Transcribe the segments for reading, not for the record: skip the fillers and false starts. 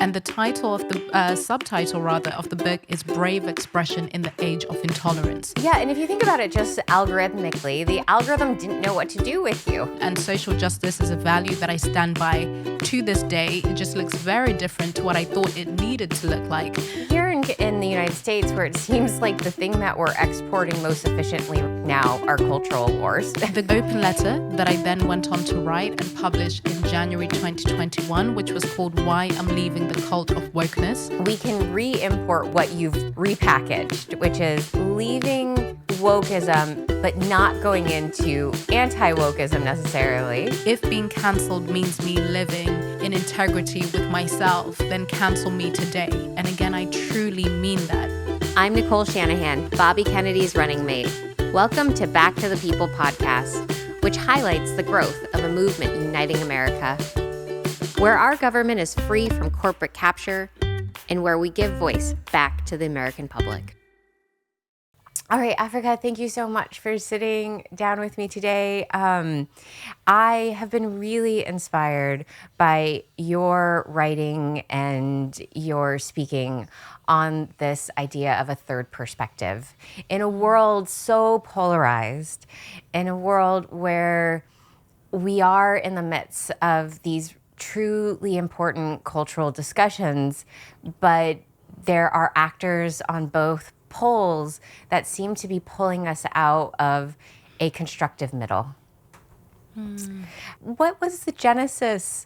And the title of the subtitle, rather, of the book is Brave Expression in the Age of Intolerance. Yeah, and if you think about it just algorithmically, the algorithm didn't know what to do with you. And social justice is a value that I stand by to this day. It just looks very different to what I thought it needed to look like. Here in the United States, where it seems like the thing that we're exporting most efficiently now are cultural wars. The open letter that I then went on to write and publish in January 2021, which was called Why I'm Leaving the Cult of Wokeness. We can re-import what you've repackaged, which is leaving wokeism, but not going into anti-wokeism necessarily. If being cancelled means me living in integrity with myself, then cancel me today. And again, I truly mean that. I'm Nicole Shanahan, Bobby Kennedy's running mate. Welcome to Back to the People podcast, which highlights the growth of a movement uniting America, where our government is free from corporate capture and where we give voice back to the American public. All right, Africa, thank you so much for sitting down with me today. I have been really inspired by your writing and your speaking on this idea of a third perspective. In a world so polarized, in a world where we are in the midst of these truly important cultural discussions, but there are actors on both poles that seem to be pulling us out of a constructive middle. What was the genesis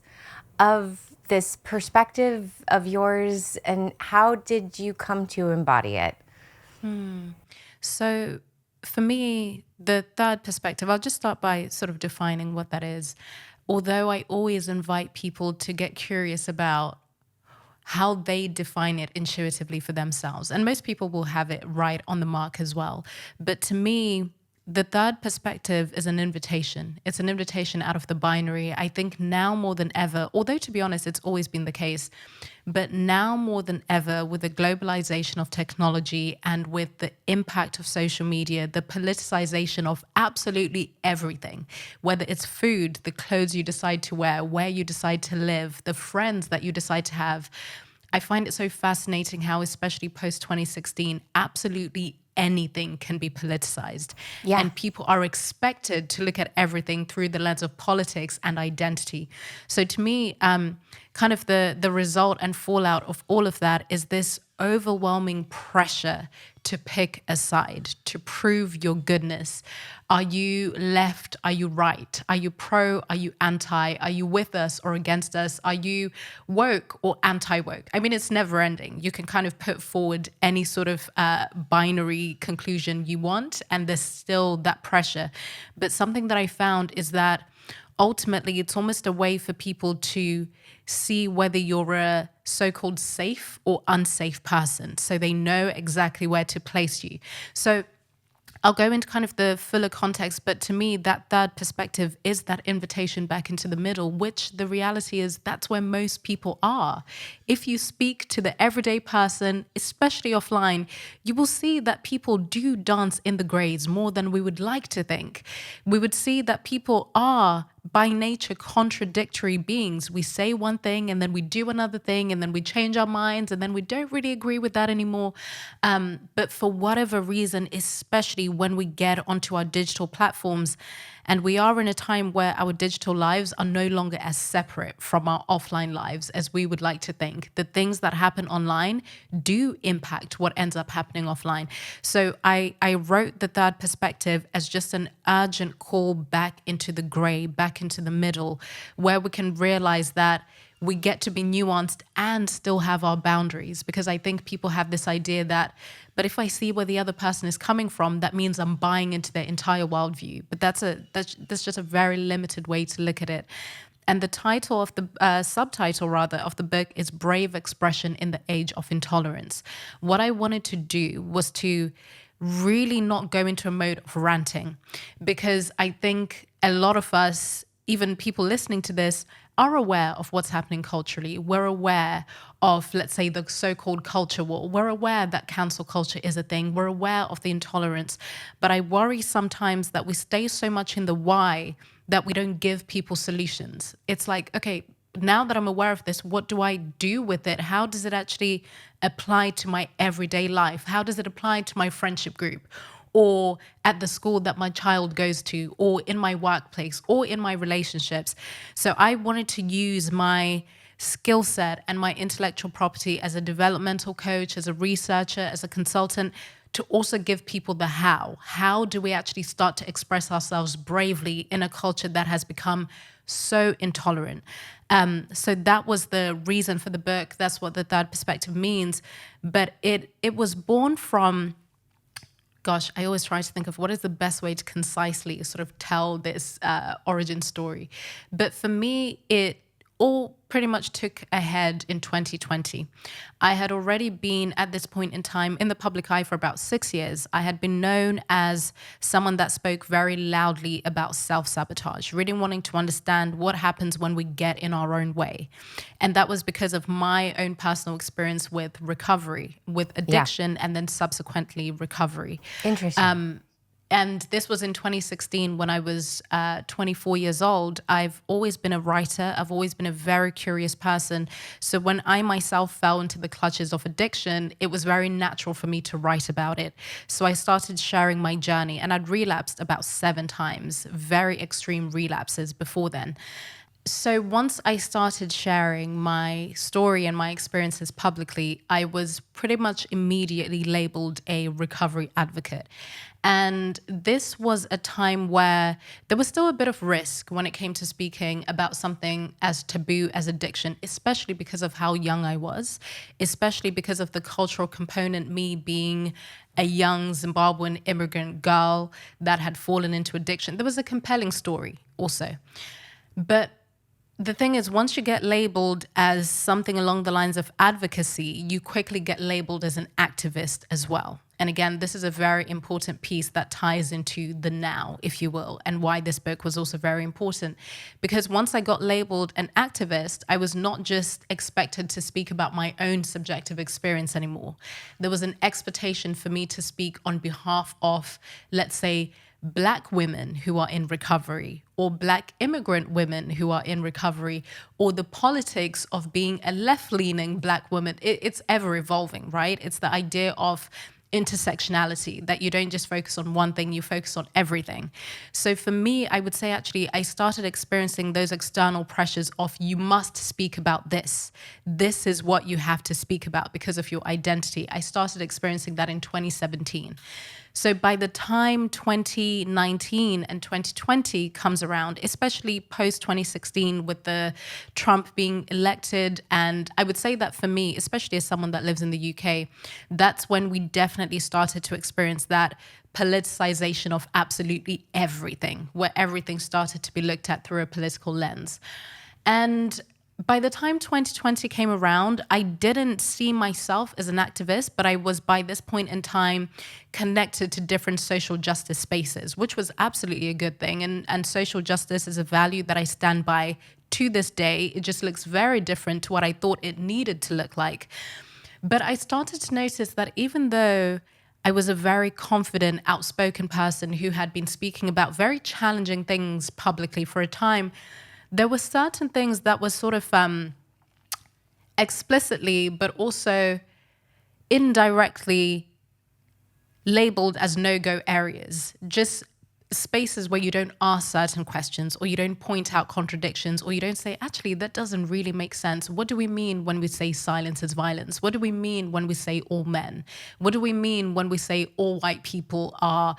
of this perspective of yours, and how did you come to embody it? So for me, the third perspective, I'll just start by sort of defining what that is. Although I always invite people to get curious about how they define it intuitively for themselves. And most people will have it right on the mark as well. But to me, the third perspective is an invitation. It's an invitation out of the binary. I think now more than ever, although to be honest, it's always been the case, but now more than ever with the globalization of technology and with the impact of social media, the politicization of absolutely everything, whether it's food, the clothes you decide to wear, where you decide to live, the friends that you decide to have. I find it so fascinating how, especially post 2016, absolutely anything can be politicized. Yeah. And people are expected to look at everything through the lens of politics and identity. So to me, kind of the result and fallout of all of that is this overwhelming pressure to pick a side, to prove your goodness. Are you left? Are you right? Are you pro? Are you anti? Are you with us or against us? Are you woke or anti-woke? I mean, it's never ending. You can kind of put forward any sort of binary conclusion you want, and there's still that pressure. But something that I found is that ultimately, it's almost a way for people to see whether you're a so-called safe or unsafe person. So they know exactly where to place you. So I'll go into kind of the fuller context, but to me, that third perspective is that invitation back into the middle, which the reality is that's where most people are. If you speak to the everyday person, especially offline, you will see that people do dance in the grays more than we would like to think. We would see that people are by nature contradictory beings. We say one thing and then we do another thing and then we change our minds and then we don't really agree with that anymore. But for whatever reason, especially when we get onto our digital platforms, and we are in a time where our digital lives are no longer as separate from our offline lives as we would like to think. The things that happen online do impact what ends up happening offline. So I wrote the third perspective as just an urgent call back into the gray, back into the middle, where we can realize that we get to be nuanced and still have our boundaries. Because I think people have this idea that, but if I see where the other person is coming from, that means I'm buying into their entire worldview. But that's just a very limited way to look at it. And the title of the subtitle, rather, of the book is Brave Expression in the Age of Intolerance. What I wanted to do was to really not go into a mode of ranting, because I think a lot of us, even people listening to this, are aware of what's happening culturally. We're aware of, let's say, the so-called culture war. We're aware that cancel culture is a thing. We're aware of the intolerance. But I worry sometimes that we stay so much in the why that we don't give people solutions. It's like, okay, now that I'm aware of this, what do I do with it? How does it actually apply to my everyday life? How does it apply to my friendship group, or at the school that my child goes to, or in my workplace, or in my relationships? So I wanted to use my skill set and my intellectual property as a developmental coach, as a researcher, as a consultant, to also give people the how. How do we actually start to express ourselves bravely in a culture that has become so intolerant? So that was the reason for the book. That's what the third perspective means. But it was born from, gosh, I always try to think of what is the best way to concisely sort of tell this origin story. But for me, it all pretty much took a head in 2020. I had already been at this point in time in the public eye for about 6 years. I had been known as someone that spoke very loudly about self-sabotage, really wanting to understand what happens when we get in our own way. And that was because of my own personal experience with recovery, with addiction, and then subsequently recovery. Interesting. And this was in 2016 when I was 24 years old. I've always been a writer. I've always been a very curious person. So when I myself fell into the clutches of addiction, it was very natural for me to write about it. So I started sharing my journey, and I'd relapsed about 7 times, very extreme relapses before then. So once I started sharing my story and my experiences publicly, I was pretty much immediately labeled a recovery advocate. And this was a time where there was still a bit of risk when it came to speaking about something as taboo as addiction, especially because of how young I was, especially because of the cultural component, me being a young Zimbabwean immigrant girl that had fallen into addiction. There was a compelling story also. But the thing is, once you get labeled as something along the lines of advocacy, you quickly get labeled as an activist as well. And again, this is a very important piece that ties into the now, if you will, and why this book was also very important. Because once I got labeled an activist, I was not just expected to speak about my own subjective experience anymore. There was an expectation for me to speak on behalf of, let's say, Black women who are in recovery, or Black immigrant women who are in recovery, or the politics of being a left-leaning Black woman. It's ever evolving, right? It's the idea of intersectionality, that you don't just focus on one thing, you focus on everything. So for me, I would say actually I started experiencing those external pressures of you must speak about this. This is what you have to speak about because of your identity. I started experiencing that in 2017. So by the time 2019 and 2020 comes around, especially post 2016 with the Trump being elected, and I would say that for me, especially as someone that lives in the UK, that's when we definitely started to experience that politicization of absolutely everything, where everything started to be looked at through a political lens. And by the time 2020 came around, I didn't see myself as an activist, but I was by this point in time connected to different social justice spaces, which was absolutely a good thing. And social justice is a value that I stand by to this day. It just looks very different to what I thought it needed to look like. But I started to notice that even though I was a very confident, outspoken person who had been speaking about very challenging things publicly for a time, there were certain things that were sort of explicitly, but also indirectly labeled as no-go areas, just spaces where you don't ask certain questions, or you don't point out contradictions, or you don't say, actually, that doesn't really make sense. What do we mean when we say silence is violence? What do we mean when we say all men? What do we mean when we say all white people are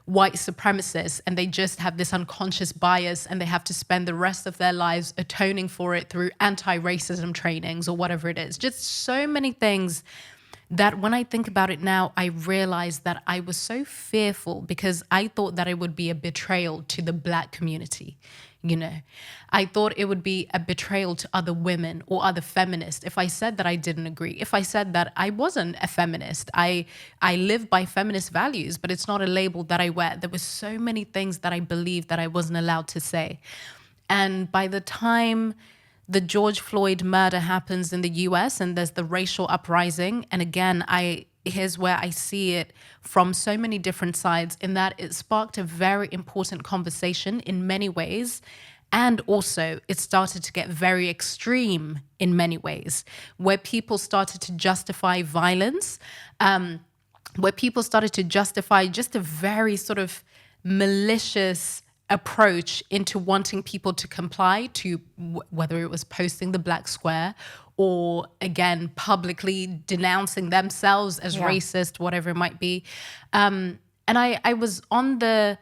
white supremacists, and they just have this unconscious bias and they have to spend the rest of their lives atoning for it through anti-racism trainings or whatever it is? Just so many things that when I think about it now, I realize that I was so fearful because I thought that it would be a betrayal to the Black community. You know, I thought it would be a betrayal to other women or other feminists if I said that I didn't agree. If I said that I wasn't a feminist, I live by feminist values, but it's not a label that I wear. There were so many things that I believed that I wasn't allowed to say. And by the time the George Floyd murder happens in the US and there's the racial uprising, and again, here's where I see it from so many different sides, in that it sparked a very important conversation in many ways. And also, it started to get very extreme in many ways, where people started to justify violence, where people started to justify just a very sort of malicious approach into wanting people to comply to whether it was posting the black square or, again, publicly denouncing themselves as racist, whatever it might be. And I was on the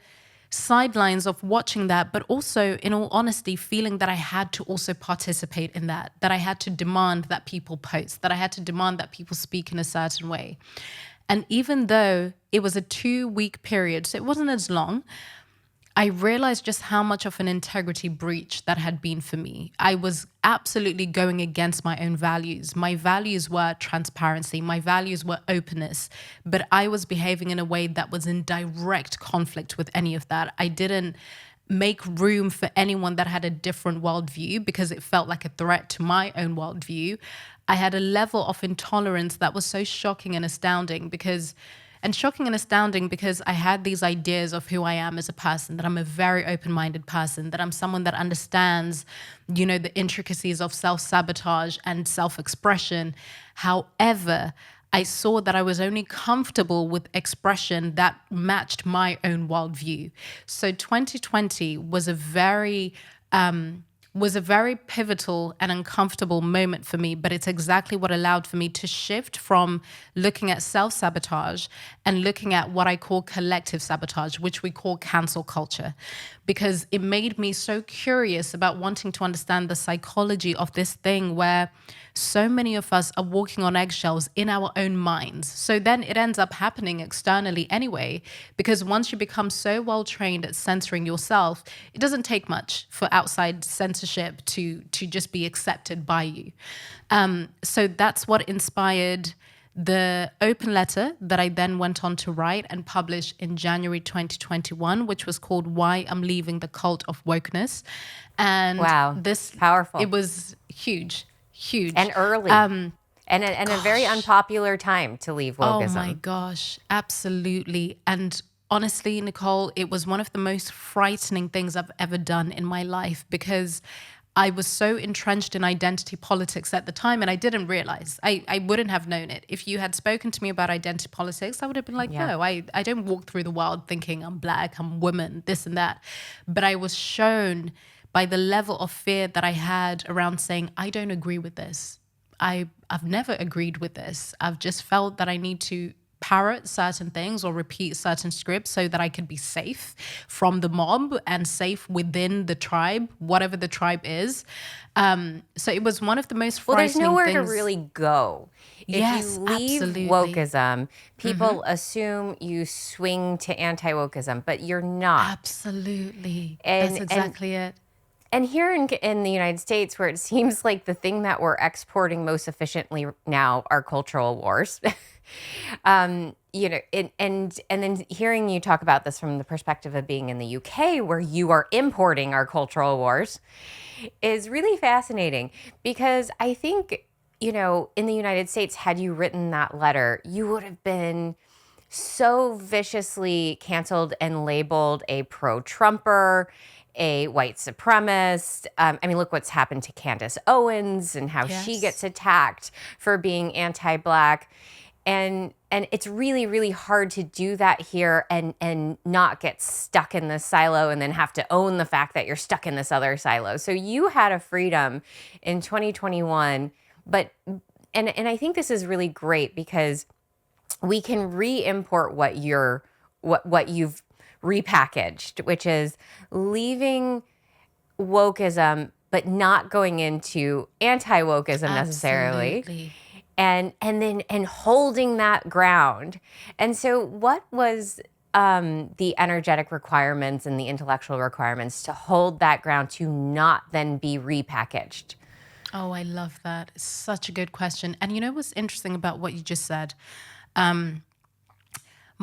sidelines of watching that, but also, in all honesty, feeling that I had to also participate in that I had to demand that people post, that I had to demand that people speak in a certain way. And even though it was a 2-week period, so it wasn't as long, I realized just how much of an integrity breach that had been for me. I was absolutely going against my own values. My values were transparency. My values were openness. But I was behaving in a way that was in direct conflict with any of that. I didn't make room for anyone that had a different worldview because it felt like a threat to my own worldview. I had a level of intolerance that was so shocking and astounding because I had these ideas of who I am as a person, that I'm a very open-minded person, that I'm someone that understands, the intricacies of self-sabotage and self-expression. However, I saw that I was only comfortable with expression that matched my own worldview. So 2020 was a very pivotal and uncomfortable moment for me, but it's exactly what allowed for me to shift from looking at self-sabotage and looking at what I call collective sabotage, which we call cancel culture, because it made me so curious about wanting to understand the psychology of this thing where so many of us are walking on eggshells in our own minds. So then it ends up happening externally anyway, because once you become so well trained at censoring yourself, it doesn't take much for outside censorship to just be accepted by you. So that's what inspired the open letter that I then went on to write and publish in January 2021, which was called Why I'm Leaving the Cult of Wokeness. And wow, this powerful. It was huge and early, and a very unpopular time to leave wokeism. Oh my gosh, absolutely. And honestly, Nicole, it was one of the most frightening things I've ever done in my life because I was so entrenched in identity politics at the time, and I didn't realize. I wouldn't have known it. If you had spoken to me about identity politics, I would have been like, no, I don't walk through the world thinking I'm black, I'm woman, this and that. But I was shown by the level of fear that I had around saying, I don't agree with this. I've never agreed with this. I've just felt that I need to parrot certain things or repeat certain scripts so that I could be safe from the mob and safe within the tribe, whatever the tribe is. So it was one of the most frightening things. Well, there's nowhere to really go. If yes, you leave absolutely. wokeism, people assume you swing to anti-wokeism, but you're not. Absolutely. That's exactly it. And here in the United States, where it seems like the thing that we're exporting most efficiently now are cultural wars, and then hearing you talk about this from the perspective of being in the UK, where you are importing our cultural wars, is really fascinating because I think, in the United States, had you written that letter, you would have been so viciously canceled and labeled a pro-Trumper, a white supremacist. Look what's happened to Candace Owens and how she gets attacked for being anti-Black. And it's really, really hard to do that here and not get stuck in this silo and then have to own the fact that you're stuck in this other silo. So you had a freedom in 2021, and I think this is really great because we can re-import what you've repackaged, which is leaving wokeism, but not going into anti-wokeism necessarily, and then holding that ground. And so, what was the energetic requirements and the intellectual requirements to hold that ground to not then be repackaged? Oh, I love that. It's such a good question. And you know what's interesting about what you just said?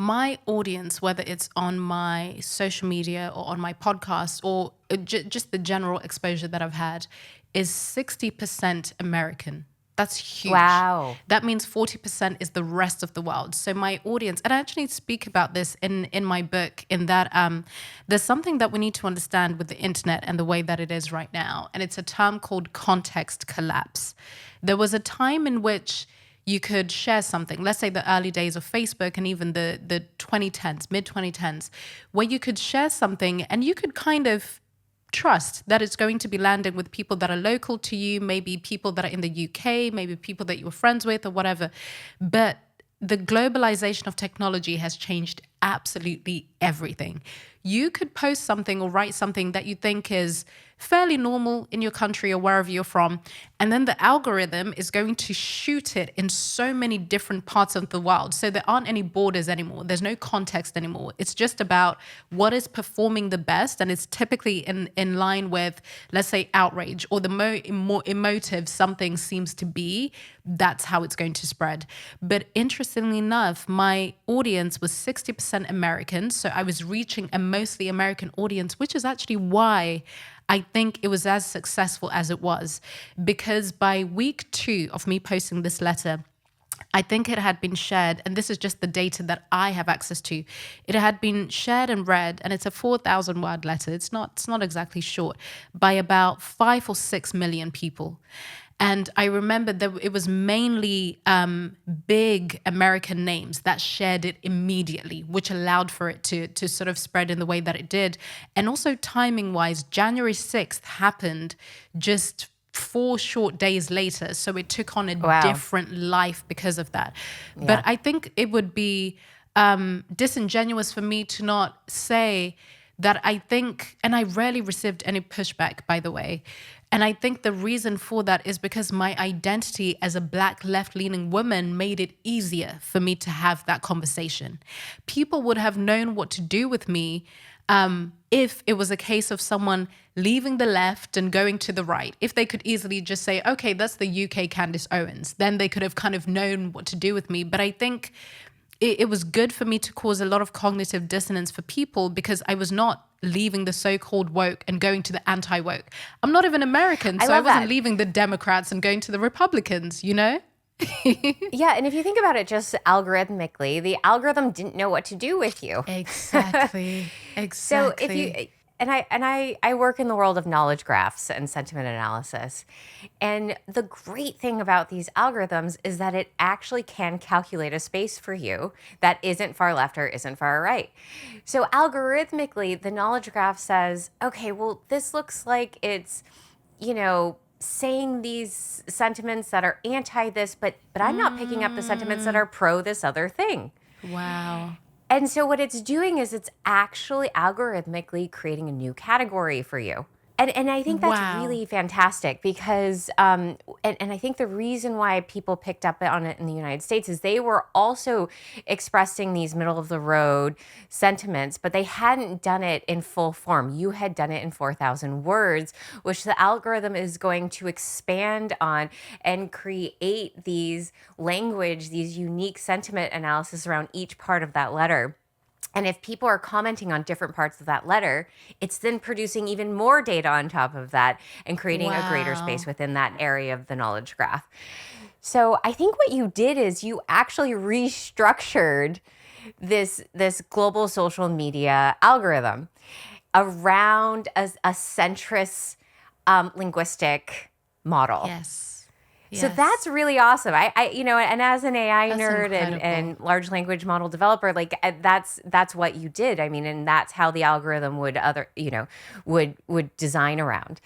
My audience, whether it's on my social media or on my podcast or just the general exposure that I've had, is 60% American. That's huge. Wow. That means 40% is the rest of the world. So my audience, and I actually speak about this in my book, in that there's something that we need to understand with the internet and the way that it is right now. And it's a term called context collapse. There was a time in which you could share something, let's say the early days of Facebook and even the 2010s, mid 2010s, where you could share something and you could kind of trust that it's going to be landing with people that are local to you, maybe people that are in the UK, maybe people that you were friends with or whatever. But the globalization of technology has changed absolutely everything. You could post something or write something that you think is fairly normal in your country or wherever you're from, and then the algorithm is going to shoot it in so many different parts of the world. So there aren't any borders anymore. There's no context anymore. It's just about what is performing the best, and it's typically in line with, let's say, outrage or the more emotive something seems to be. That's how it's going to spread. But interestingly enough, my audience was 60% American, so I was reaching a mostly American audience, which is actually why I think it was as successful as it was, because by week 2 of me posting this letter, I think it had been shared, and this is just the data that I have access to. It had been shared and read, and it's a 4,000 word letter. It's not exactly short, by about 5 or 6 million people. And I remember that it was mainly big American names that shared it immediately, which allowed for it to sort of spread in the way that it did. And also timing-wise, January 6th happened just 4 short days later. So it took on a different life because of that. Yeah. But I think it would be disingenuous for me to not say that I think, and I rarely received any pushback, by the way, and I think the reason for that is because my identity as a Black left-leaning woman made it easier for me to have that conversation. People would have known what to do with me if it was a case of someone leaving the left and going to the right. If they could easily just say, okay, that's the UK Candace Owens, then they could have kind of known what to do with me. But I think it was good for me to cause a lot of cognitive dissonance for people, because I was not leaving the so-called woke and going to the anti-woke. I'm not even American, so I wasn't leaving the Democrats and going to the Republicans, you know? Yeah, and if you think about it just algorithmically, the algorithm didn't know what to do with you. Exactly. So if you and I work in the world of knowledge graphs and sentiment analysis. And the great thing about these algorithms is that it actually can calculate a space for you that isn't far left or isn't far right. So algorithmically, the knowledge graph says, okay, well, this looks like it's, saying these sentiments that are anti this, but I'm not picking up the sentiments that are pro this other thing. Wow. And so what it's doing is it's actually algorithmically creating a new category for you. And I think that's really fantastic because, and I think the reason why people picked up on it in the United States is they were also expressing these middle of the road sentiments, but they hadn't done it in full form. You had done it in 4,000 words, which the algorithm is going to expand on and create these unique sentiment analysis around each part of that letter. And if people are commenting on different parts of that letter, it's then producing even more data on top of that and creating a greater space within that area of the knowledge graph. So I think what you did is you actually restructured this global social media algorithm around a centrist linguistic model. Yes. So that's really awesome. I and as an AI nerd incredible. and large language model developer, like that's what you did. I mean, and that's how the algorithm would design around.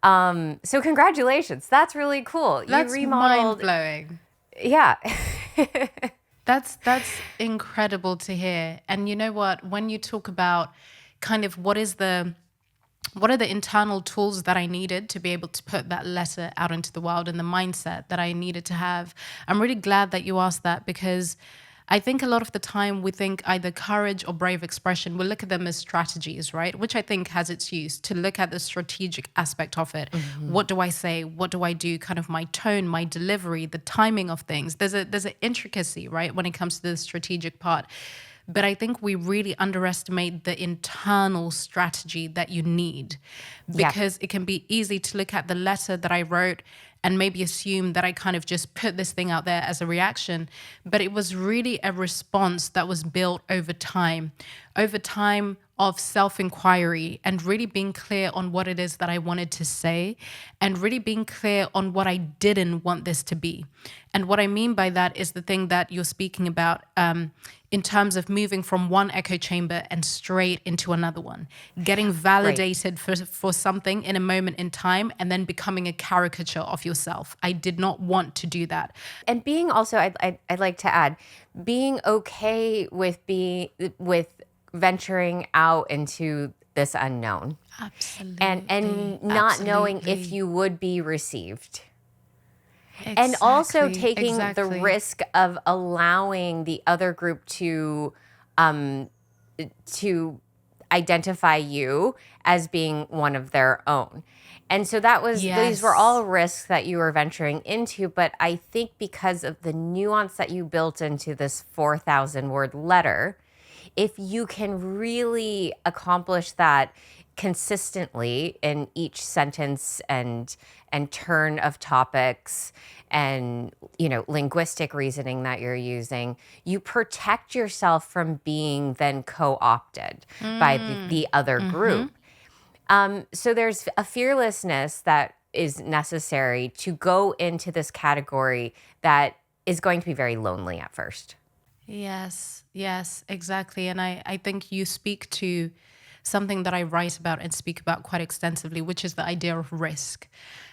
So congratulations. That's really cool. That's you remodeled. mind-blowing. Yeah. That's incredible to hear. And you know what? When you talk about kind of what are the internal tools that I needed to be able to put that letter out into the world and the mindset that I needed to have, I'm really glad that you asked that, because I think a lot of the time we think either courage or brave expression, we look at them as strategies, right? Which I think has its use, to look at the strategic aspect of it. Mm-hmm. What do I say? What do I do? Kind of my tone, my delivery, the timing of things. There's an intricacy, right, when it comes to the strategic part. But I think we really underestimate the internal strategy that you need, because it can be easy to look at the letter that I wrote and maybe assume that I kind of just put this thing out there as a reaction. But it was really a response that was built over time of self-inquiry, and really being clear on what it is that I wanted to say, and really being clear on what I didn't want this to be. And what I mean by that is the thing that you're speaking about, in terms of moving from one echo chamber and straight into another one, getting validated for something in a moment in time, and then becoming a caricature of yourself. I did not want to do that. And being also, I'd like to add, being okay with venturing out into this unknown. Absolutely. And not knowing if you would be received. And also taking the risk of allowing the other group to identify you as being one of their own. And so these were all risks that you were venturing into. But I think because of the nuance that you built into this 4,000 word letter, if you can really accomplish that consistently in each sentence and turn of topics and, linguistic reasoning that you're using, you protect yourself from being then co-opted by the other group. So there's a fearlessness that is necessary to go into this category that is going to be very lonely at first. Yes, exactly. And I think you speak to something that I write about and speak about quite extensively, which is the idea of risk.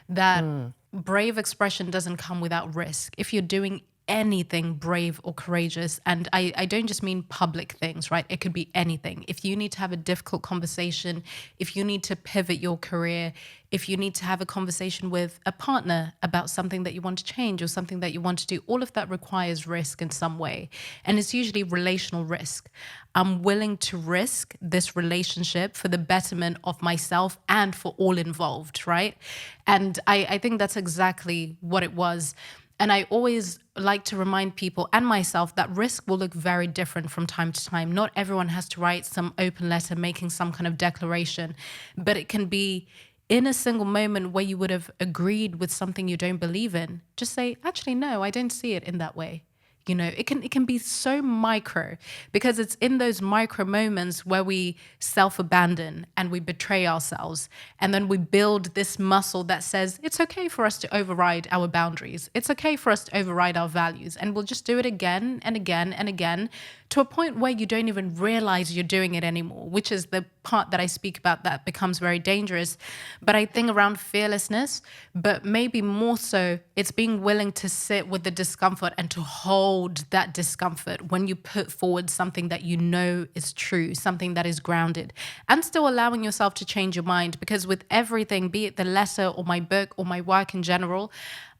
That brave expression doesn't come without risk. If you're doing anything brave or courageous, and I don't just mean public things, right? It could be anything. If you need to have a difficult conversation, if you need to pivot your career, if you need to have a conversation with a partner about something that you want to change or something that you want to do, all of that requires risk in some way. And it's usually relational risk. I'm willing to risk this relationship for the betterment of myself and for all involved, right? And I think that's exactly what it was. And I always like to remind people and myself that risk will look very different from time to time. Not everyone has to write some open letter making some kind of declaration, but it can be in a single moment where you would have agreed with something you don't believe in. Just say, actually, no, I don't see it in that way. It can be so micro, because it's in those micro moments where we self-abandon and we betray ourselves. And then we build this muscle that says it's okay for us to override our boundaries. It's okay for us to override our values. And we'll just do it again and again and again, to a point where you don't even realize you're doing it anymore, which is the part that I speak about that becomes very dangerous. But I think around fearlessness, but maybe more so, it's being willing to sit with the discomfort and to hold that discomfort when you put forward something that you know is true, something that is grounded, and still allowing yourself to change your mind. Because with everything, be it the letter or my book or my work in general,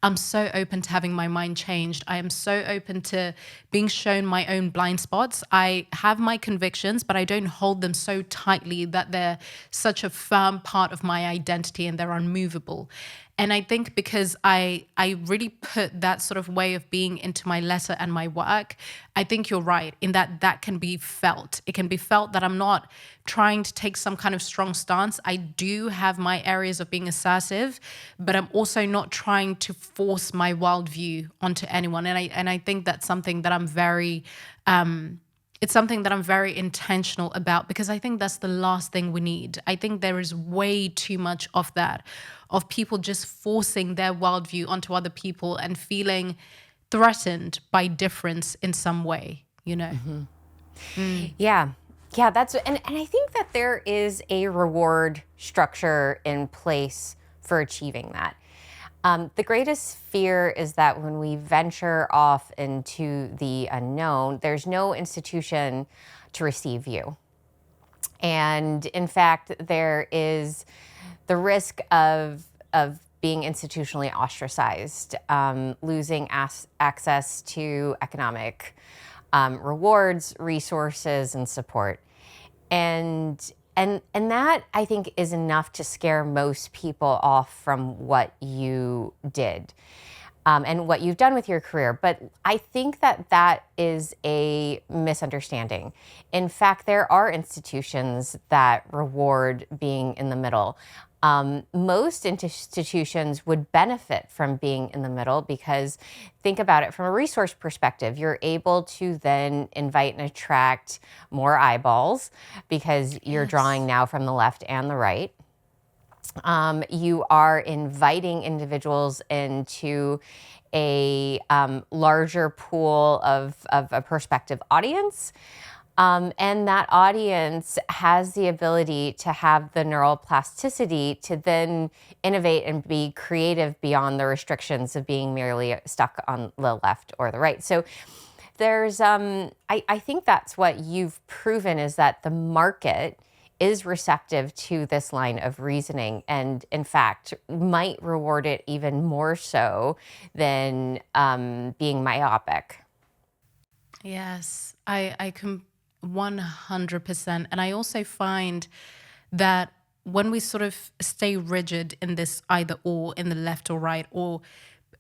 I'm so open to having my mind changed. I am so open to being shown my own blind spots. I have my convictions, but I don't hold them so tightly that they're such a firm part of my identity and they're unmovable. And I think because I really put that sort of way of being into my letter and my work, I think you're right in that can be felt. It can be felt that I'm not trying to take some kind of strong stance. I do have my areas of being assertive, but I'm also not trying to force my worldview onto anyone. And I think that's something that I'm very it's something that I'm very intentional about, because I think that's the last thing we need. I think there is way too much of that, of people just forcing their worldview onto other people and feeling threatened by difference in some way, Yeah, that's, and I think that there is a reward structure in place for achieving that. The greatest fear is that when we venture off into the unknown, there's no institution to receive you. And in fact, there is the risk of being institutionally ostracized, losing access to economic rewards, resources, and support. And that, I think, is enough to scare most people off from what you did. and what you've done with your career. But I think that is a misunderstanding. In fact, there are institutions that reward being in the middle. Most institutions would benefit from being in the middle because think about it from a resource perspective. You're able to then invite and attract more eyeballs because you're drawing now from the left and the right. You are inviting individuals into a larger pool of a prospective audience. And that audience has the ability to have the neural plasticity to then innovate and be creative beyond the restrictions of being merely stuck on the left or the right. So there's, I think that's what you've proven is that the market is receptive to this line of reasoning and, in fact, might reward it even more so than being myopic. Yes, I can 100%. And I also find that when we sort of stay rigid in this either or, in the left or right, or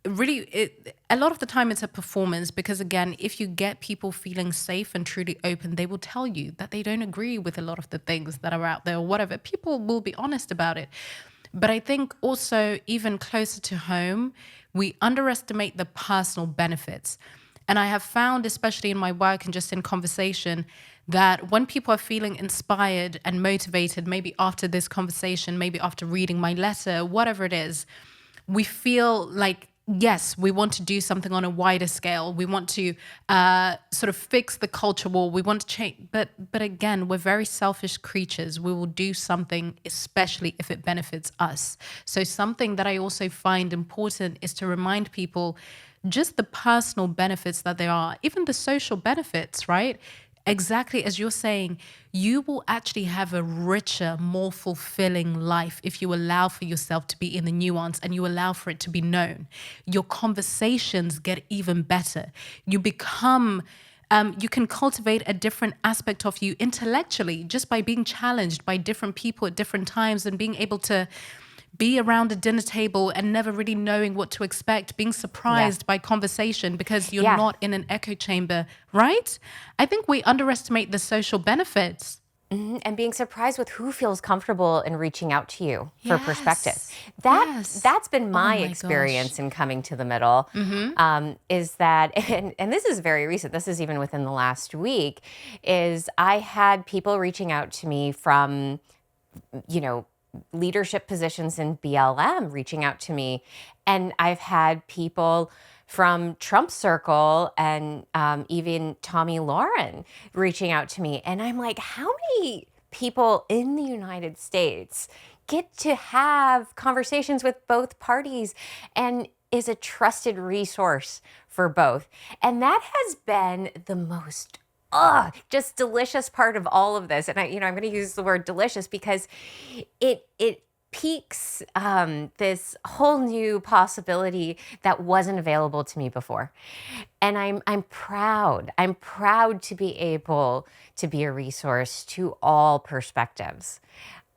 really a lot of the time it's a performance because, again, if you get people feeling safe and truly open, they will tell you that they don't agree with a lot of the things that are out there or whatever. People will be honest about it. But I think also even closer to home, we underestimate the personal benefits. And I have found, especially in my work and just in conversation, that when people are feeling inspired and motivated, maybe after this conversation, maybe after reading my letter, whatever it is, we feel like, yes, we want to do something on a wider scale. We want to sort of fix the culture war. We want to change. But again, we're very selfish creatures. We will do something, especially if it benefits us. So something that I also find important is to remind people just the personal benefits that there are, even the social benefits, right? Exactly as you're saying, you will actually have a richer, more fulfilling life if you allow for yourself to be in the nuance and you allow for it to be known. Your conversations get even better. You become, you can cultivate a different aspect of you intellectually just by being challenged by different people at different times and being able to be around a dinner table and never really knowing what to expect, being surprised by conversation because you're not in an echo chamber, right? I think we underestimate the social benefits. Mm-hmm. And being surprised with who feels comfortable in reaching out to you for perspective. That's been my experience in coming to the middle, is that, and this is very recent, this is even within the last week, is I had people reaching out to me from, leadership positions in BLM reaching out to me. And I've had people from Trump's circle and even Tommy Lauren reaching out to me. And I'm like, how many people in the United States get to have conversations with both parties and is a trusted resource for both? And that has been the most just delicious part of all of this. And I'm going to use the word delicious because it piques this whole new possibility that wasn't available to me before. And I'm proud. I'm proud to be able to be a resource to all perspectives.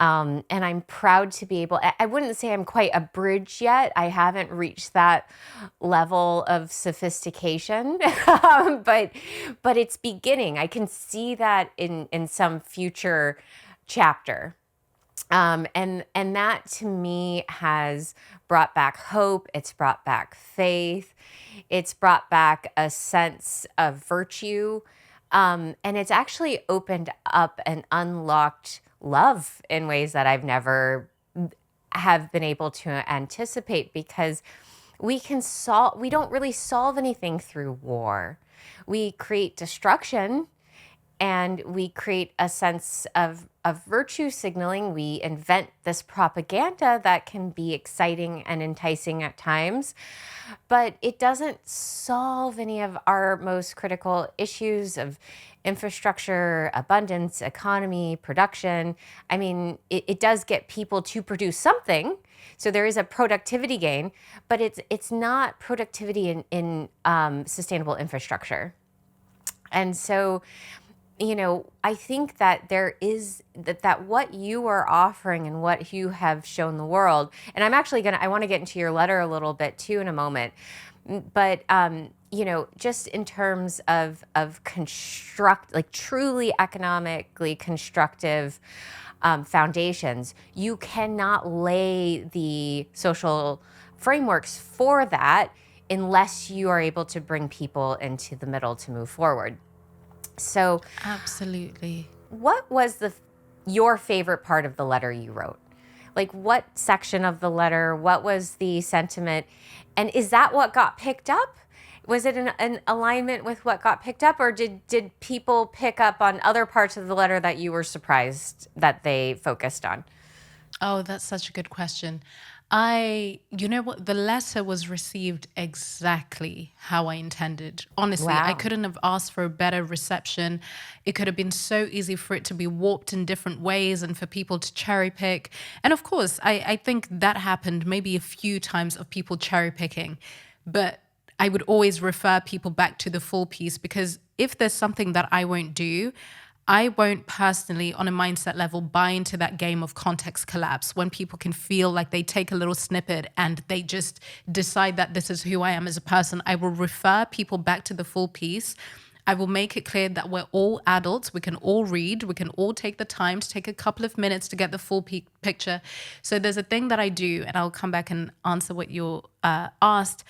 And I'm proud to be able, I wouldn't say I'm quite a bridge yet. I haven't reached that level of sophistication, but it's beginning. I can see that in some future chapter. And that to me has brought back hope. It's brought back faith. It's brought back a sense of virtue. And it's actually opened up and unlocked love in ways that I've never have been able to anticipate because we don't really solve anything through war. We create destruction and we create a sense of virtue signaling. We invent this propaganda that can be exciting and enticing at times, but it doesn't solve any of our most critical issues of infrastructure, abundance, economy, production. I mean, it does get people to produce something. So there is a productivity gain, but it's not productivity in sustainable infrastructure. And so, I think that there is that what you are offering and what you have shown the world, and I want to get into your letter a little bit too in a moment, But just in terms of truly economically constructive foundations, you cannot lay the social frameworks for that unless you are able to bring people into the middle to move forward. So, Absolutely. what was your favorite part of the letter you wrote? Like, what section of the letter? What was the sentiment? And is that what got picked up? Was it an alignment with what got picked up, or did people pick up on other parts of the letter that you were surprised that they focused on? Oh, that's such a good question. You know what? The letter was received exactly how I intended. Honestly, I Wow. couldn't have asked for a better reception. It could have been so easy for it to be warped in different ways and for people to cherry pick. And of course, I think that happened maybe a few times of people cherry picking. But I would always refer people back to the full piece, because if there's something that I won't do, I won't personally, on a mindset level, buy into that game of context collapse when people can feel like they take a little snippet and they just decide that this is who I am as a person. I will refer people back to the full piece. I will make it clear that we're all adults. We can all read. We can all take the time to take a couple of minutes to get the full picture. So there's a thing that I do, and I'll come back and answer what you asked.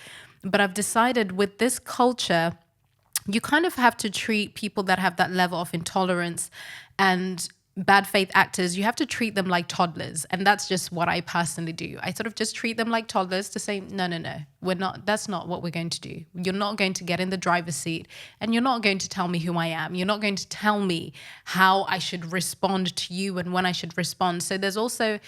But I've decided with this culture, you kind of have to treat people that have that level of intolerance and bad faith actors, you have to treat them like toddlers. And that's just what I personally do. I sort of just treat them like toddlers to say, no, we're not, that's not what we're going to do. You're not going to get in the driver's seat and you're not going to tell me who I am. You're not going to tell me how I should respond to you and when I should respond. So there's also,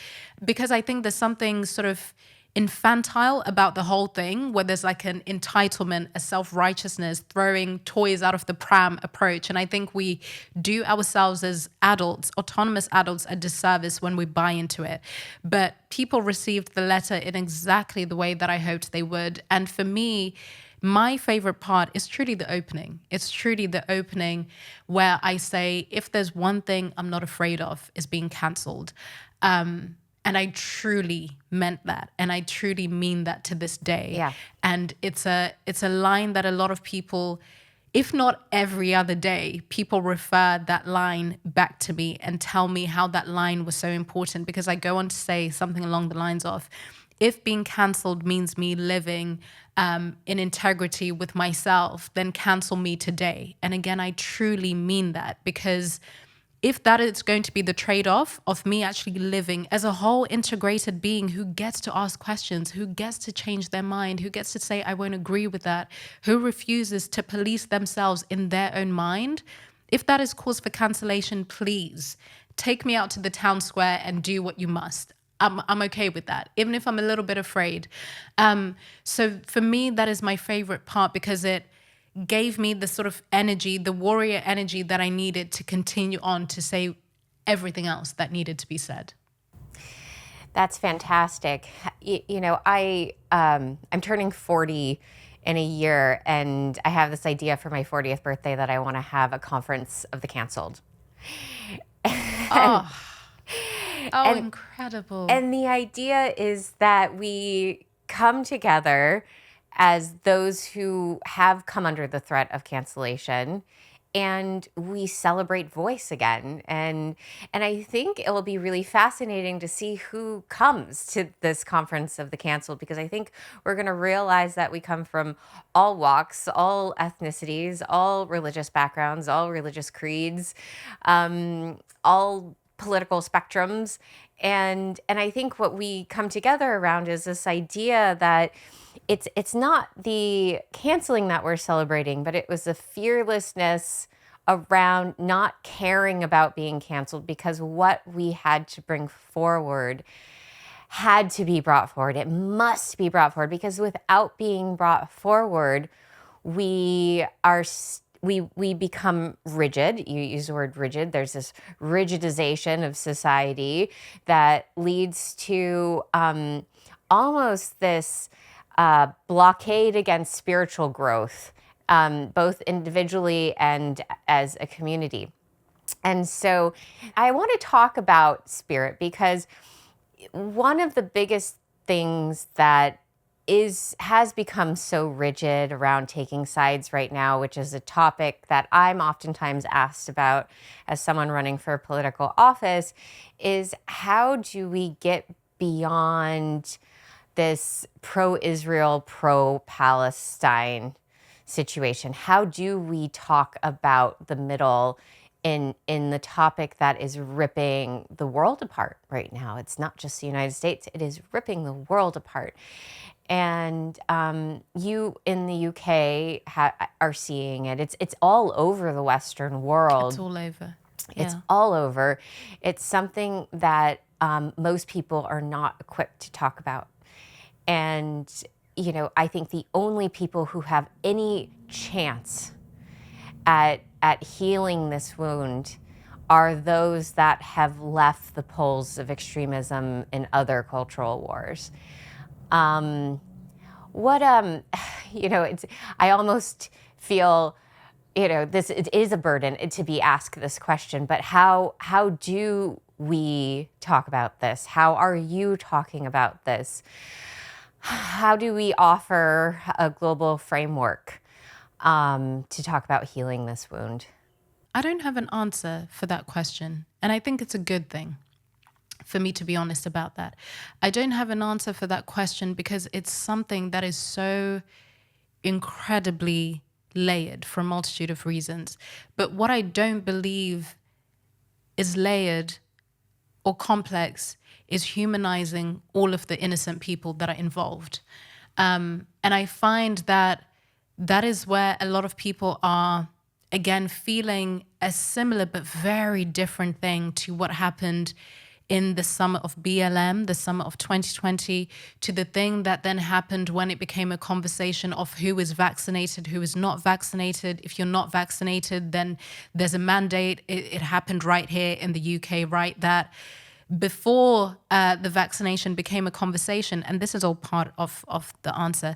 because I think there's something sort of infantile about the whole thing, where there's like an entitlement, a self-righteousness, throwing toys out of the pram approach. And I think we do ourselves as adults, autonomous adults, a disservice when we buy into it. But people received the letter in exactly the way that I hoped they would. And for me, my favorite part is truly the opening. It's truly the opening where I say, if there's one thing I'm not afraid of, is being cancelled. And I truly meant that. And I truly mean that to this day. Yeah. And it's a line that a lot of people, if not every other day, people refer that line back to me and tell me how that line was so important, because I go on to say something along the lines of, if being cancelled means me living in integrity with myself, then cancel me today. And again, I truly mean that, because if that is going to be the trade-off of me actually living as a whole integrated being who gets to ask questions, who gets to change their mind, who gets to say, I won't agree with that, who refuses to police themselves in their own mind, if that is cause for cancellation, please take me out to the town square and do what you must. I'm okay with that, even if I'm a little bit afraid. So for me, that is my favorite part, because it gave me the sort of energy, the warrior energy that I needed to continue on to say everything else that needed to be said. That's fantastic. I'm turning 40 in a year, and I have this idea for my 40th birthday that I want to have a conference of the canceled. Oh, incredible. And the idea is that we come together as those who have come under the threat of cancellation, and we celebrate voice again. And I think it will be really fascinating to see who comes to this conference of the canceled, because I think we're going to realize that we come from all walks, all ethnicities, all religious backgrounds, all religious creeds, all political spectrums. And I think what we come together around is this idea that it's not the canceling that we're celebrating, but it was the fearlessness around not caring about being canceled, because what we had to bring forward had to be brought forward. It must be brought forward, because without being brought forward, we become rigid. You use the word rigid. There's this rigidization of society that leads to almost this blockade against spiritual growth, both individually and as a community. And so I want to talk about spirit, because one of the biggest things that has become so rigid around taking sides right now, which is a topic that I'm oftentimes asked about as someone running for political office, is how do we get beyond this pro-Israel, pro-Palestine situation? How do we talk about the middle in the topic that is ripping the world apart right now? It's not just the United States, it is ripping the world apart. And you in the UK are seeing it. It's all over the Western world. It's all over. It's all over. It's something that most people are not equipped to talk about. And, I think the only people who have any chance at healing this wound are those that have left the poles of extremism in other cultural wars. I almost feel, it is a burden to be asked this question, but how do we talk about this? How are you talking about this? How do we offer a global framework to talk about healing this wound? I don't have an answer for that question, and I think it's a good thing for me to be honest about that. I don't have an answer for that question because it's something that is so incredibly layered for a multitude of reasons. But what I don't believe is layered or complex is humanizing all of the innocent people that are involved. And I find that is where a lot of people are, again, feeling a similar but very different thing to what happened in the summer of BLM, the summer of 2020, to the thing that then happened when it became a conversation of who is vaccinated, who is not vaccinated. If you're not vaccinated, then there's a mandate. It happened right here in the UK, right? That before the vaccination became a conversation, and this is all part of the answer,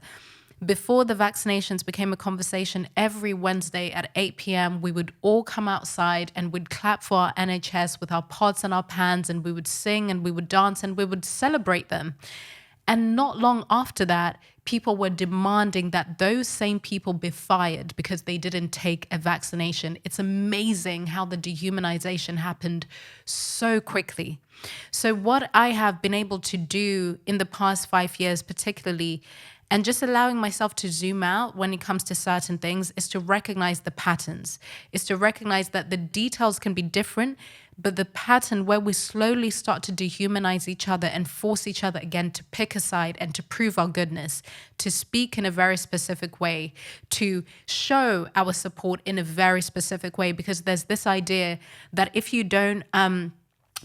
before the vaccinations became a conversation, every Wednesday at 8 p.m., we would all come outside and we'd clap for our NHS with our pots and our pans, and we would sing and we would dance and we would celebrate them. And not long after that, people were demanding that those same people be fired because they didn't take a vaccination. It's amazing how the dehumanization happened so quickly. So what I have been able to do in the past 5 years, particularly, and just allowing myself to zoom out when it comes to certain things, is to recognize the patterns, is to recognize that the details can be different, but the pattern where we slowly start to dehumanize each other and force each other again to pick a side and to prove our goodness, to speak in a very specific way, to show our support in a very specific way, because there's this idea that if you don't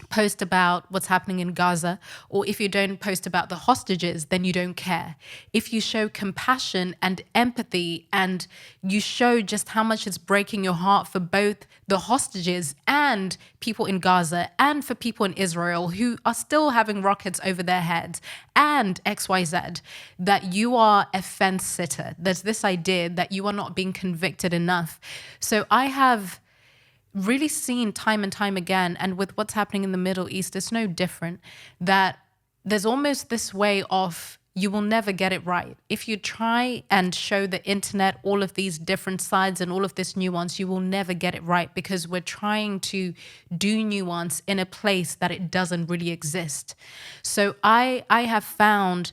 post about what's happening in Gaza, or if you don't post about the hostages, then you don't care. If you show compassion and empathy and you show just how much it's breaking your heart for both the hostages and people in Gaza and for people in Israel who are still having rockets over their heads and XYZ, that you are a fence sitter. There's this idea that you are not being convicted enough. So I have really seen time and time again, and with what's happening in the Middle East, it's no different, that there's almost this way of you will never get it right. If you try and show the internet all of these different sides and all of this nuance, you will never get it right, because we're trying to do nuance in a place that it doesn't really exist. So I have found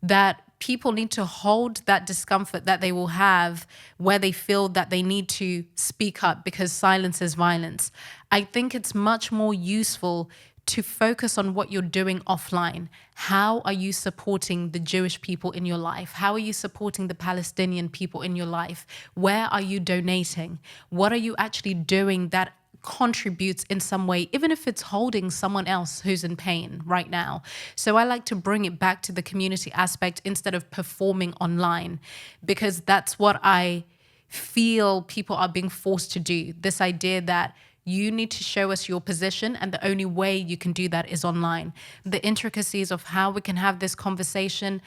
that people need to hold that discomfort that they will have where they feel that they need to speak up because silence is violence. I think it's much more useful to focus on what you're doing offline. How are you supporting the Jewish people in your life? How are you supporting the Palestinian people in your life? Where are you donating? What are you actually doing that contributes in some way, even if it's holding someone else who's in pain right now? So I like to bring it back to the community aspect instead of performing online, because that's what I feel people are being forced to do. This idea that you need to show us your position, and the only way you can do that is online. The intricacies of how we can have this conversation,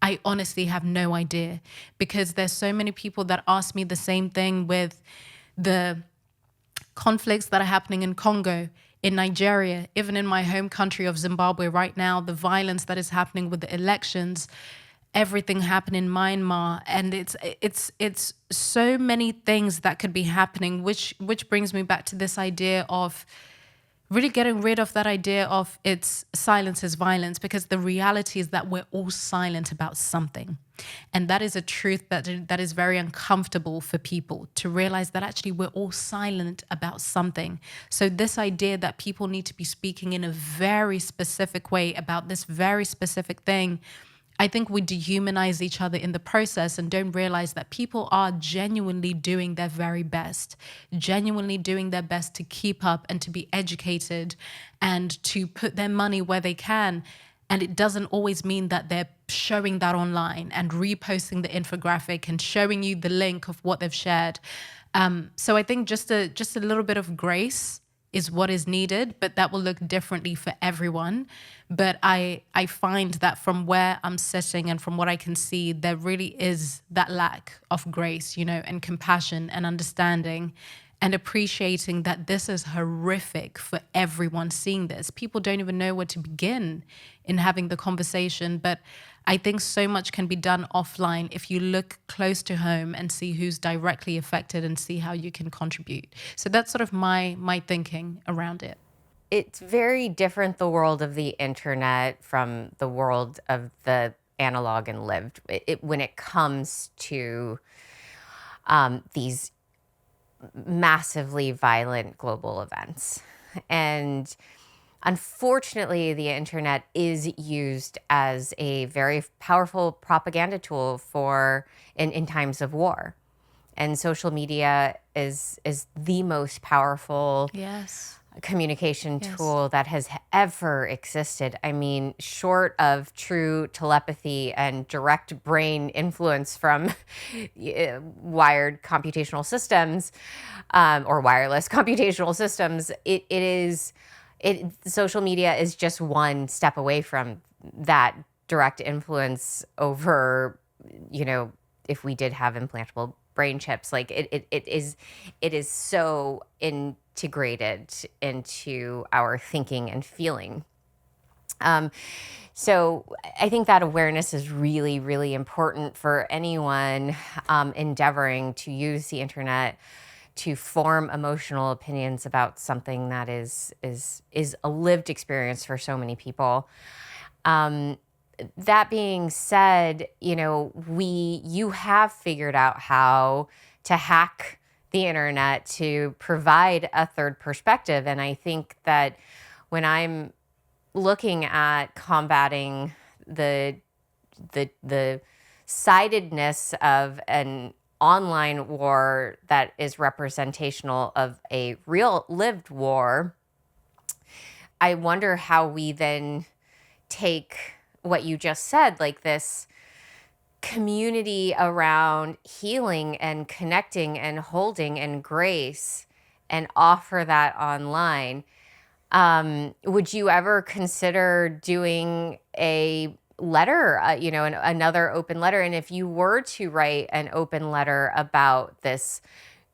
I honestly have no idea, because there's so many people that ask me the same thing with the conflicts that are happening in Congo, in Nigeria, even in my home country of Zimbabwe right now, the violence that is happening with the elections. everything happen in Myanmar, and it's so many things that could be happening, which brings me back to this idea of really getting rid of that idea of it's silence is violence, because the reality is that we're all silent about something. And that is a truth that is very uncomfortable for people to realize, that actually we're all silent about something. So this idea that people need to be speaking in a very specific way about this very specific thing, I think we dehumanize each other in the process and don't realize that people are genuinely doing their very best, genuinely doing their best to keep up and to be educated and to put their money where they can. And it doesn't always mean that they're showing that online and reposting the infographic and showing you the link of what they've shared. So I think just a little bit of grace is what is needed, but that will look differently for everyone. But I find that from where I'm sitting and from what I can see, there really is that lack of grace, and compassion and understanding and appreciating that this is horrific for everyone seeing this. People don't even know where to begin in having the conversation, but I think so much can be done offline if you look close to home and see who's directly affected and see how you can contribute. So that's sort of my thinking around it. It's very different, the world of the internet from the world of the analog and lived, when it comes to these massively violent global events. And unfortunately, the internet is used as a very powerful propaganda tool for in times of war. And social media is the most powerful communication tool that has ever existed. I mean, short of true telepathy and direct brain influence from wired computational systems or wireless computational systems, social media is just one step away from that direct influence over, if we did have implantable brain chips. Like it is so integrated into our thinking and feeling. So I think that awareness is really, really important for anyone endeavoring to use the internet to form emotional opinions about something that is a lived experience for so many people. That being said, you have figured out how to hack the internet to provide a third perspective. And I think that when I'm looking at combating the sidedness of an online war that is representational of a real lived war, I wonder how we then take what you just said, like this community around healing and connecting and holding and grace, and offer that online. Would you ever consider doing a letter, another open letter? And if you were to write an open letter about this,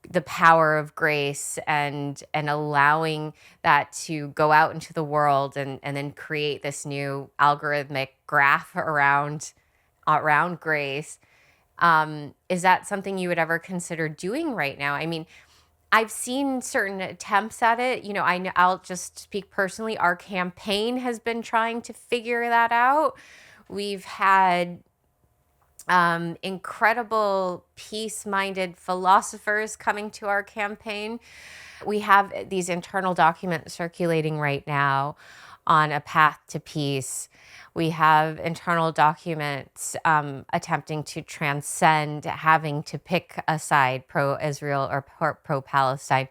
the power of grace and allowing that to go out into the world and then create this new algorithmic graph around grace, is that something you would ever consider doing right now? I mean, I've seen certain attempts at it. I'll just speak personally. Our campaign has been trying to figure that out. We've had incredible peace-minded philosophers coming to our campaign. We have these internal documents circulating right now on a path to peace. We have internal documents attempting to transcend having to pick a side, pro-Israel or pro-Palestine.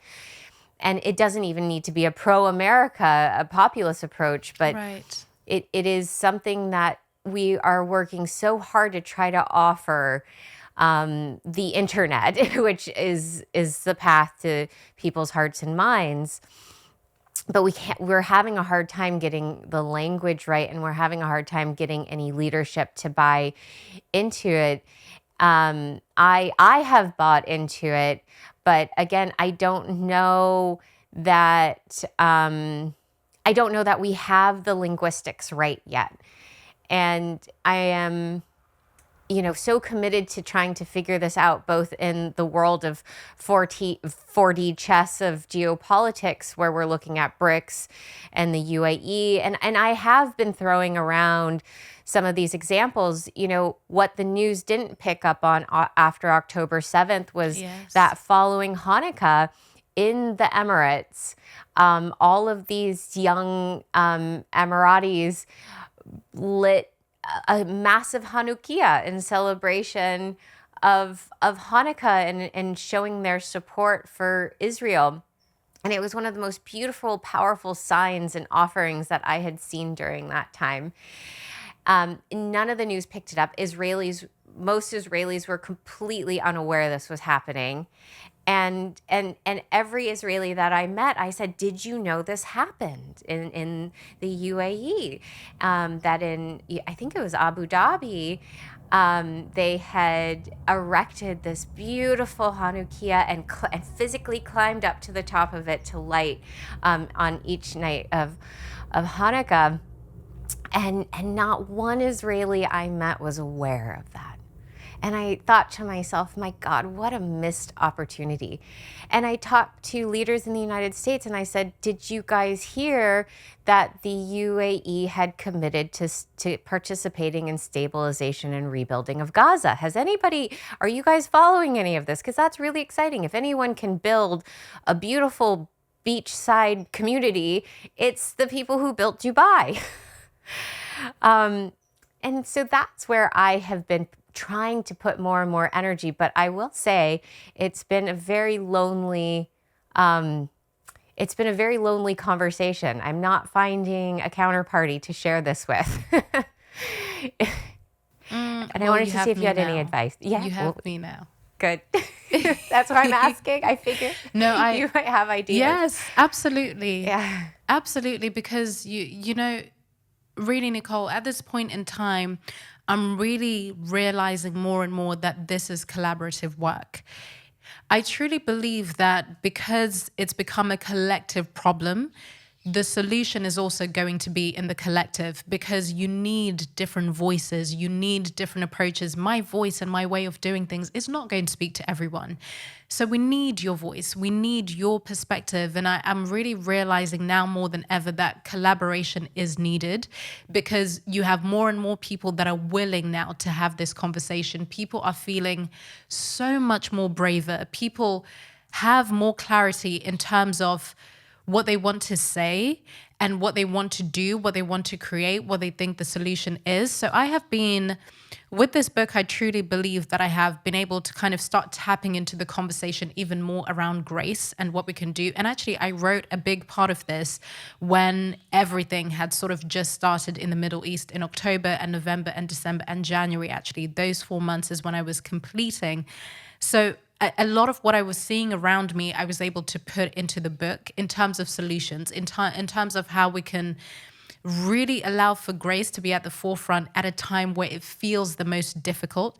And it doesn't even need to be a pro-America, a populist approach, but right. It is something that we are working so hard to try to offer the internet, which is the path to people's hearts and minds. But we're having a hard time getting the language right, and we're having a hard time getting any leadership to buy into it. I have bought into it, but again, I don't know that we have the linguistics right yet. And I am so committed to trying to figure this out, both in the world of 4D chess of geopolitics, where we're looking at BRICS and the UAE. And I have been throwing around some of these examples. What the news didn't pick up on after October 7th was that following Hanukkah in the Emirates, all of these young Emiratis lit a massive Hanukkah in celebration of Hanukkah and showing their support for Israel. And it was one of the most beautiful, powerful signs and offerings that I had seen during that time. None of the news picked it up. Most Israelis were completely unaware this was happening. And every Israeli that I met, I said, did you know this happened in the UAE? That I think it was Abu Dhabi, they had erected this beautiful Hanukkah and physically climbed up to the top of it to light on each night of Hanukkah. And not one Israeli I met was aware of that. And I thought to myself, my God, what a missed opportunity. And I talked to leaders in the United States and I said, did you guys hear that the UAE had committed to participating in stabilization and rebuilding of Gaza? Are you guys following any of this? Because that's really exciting. If anyone can build a beautiful beachside community, it's the people who built Dubai. And so that's where I have been trying to put more and more energy. But I will say it's been a very lonely conversation. I'm not finding a counterparty to share this with. And I wanted to see if you had any advice. Yeah, you have me now. Good. That's what I'm asking. I figure you might have ideas. Yes, absolutely. Yeah, absolutely. Because really, Nicole, at this point in time, I'm really realizing more and more that this is collaborative work. I truly believe that because it's become a collective problem, the solution is also going to be in the collective, because you need different voices, you need different approaches. My voice and my way of doing things is not going to speak to everyone. So we need your voice, we need your perspective. And I'm really realizing now more than ever that collaboration is needed, because you have more and more people that are willing now to have this conversation. People are feeling so much more braver. People have more clarity in terms of what they want to say and what they want to do, what they want to create, what they think the solution is. So I have been, with this book, I truly believe that I have been able to kind of start tapping into the conversation even more around grace and what we can do. And actually, I wrote a big part of this when everything had sort of just started in the Middle East in October and November and December and January. Actually, those 4 months is when I was completing. So a lot of what I was seeing around me, I was able to put into the book in terms of solutions, in terms of how we can really allow for grace to be at the forefront at a time where it feels the most difficult.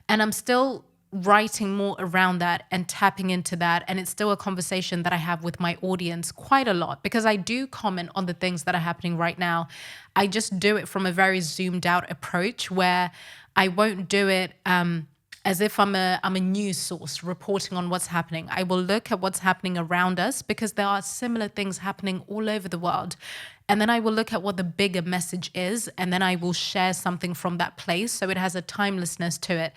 And I'm still writing more around that and tapping into that. And it's still a conversation that I have with my audience quite a lot, because I do comment on the things that are happening right now. I just do it from a very zoomed out approach, where I won't do it as if I'm a news source reporting on what's happening. I will look at what's happening around us, because there are similar things happening all over the world. And then I will look at what the bigger message is, and then I will share something from that place, so it has a timelessness to it.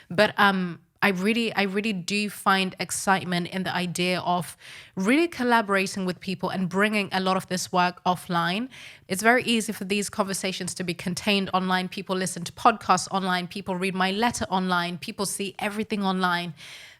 But I really do find excitement in the idea of really collaborating with people and bringing a lot of this work offline. It's very easy for these conversations to be contained online. People listen to podcasts online. People read my letter online. People see everything online.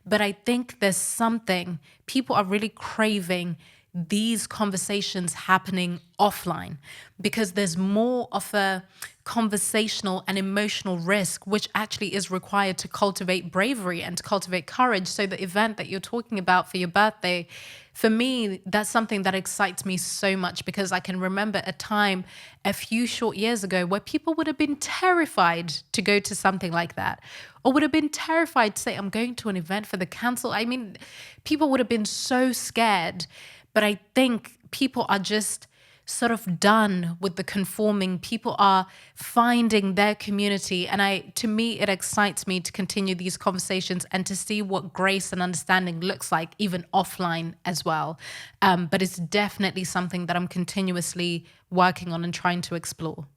But I think there's something, people are really craving these conversations happening offline, because there's more of a conversational and emotional risk, which actually is required to cultivate bravery and to cultivate courage. So the event that you're talking about for your birthday, for me, that's something that excites me so much, because I can remember a time a few short years ago where people would have been terrified to go to something like that, or would have been terrified to say, I'm going to an event for the council. I mean, people would have been so scared. But I think people are just sort of done with the conforming. People are finding their community. And to me, it excites me to continue these conversations and to see what grace and understanding looks like, even offline as well. But it's definitely something that I'm continuously working on and trying to explore.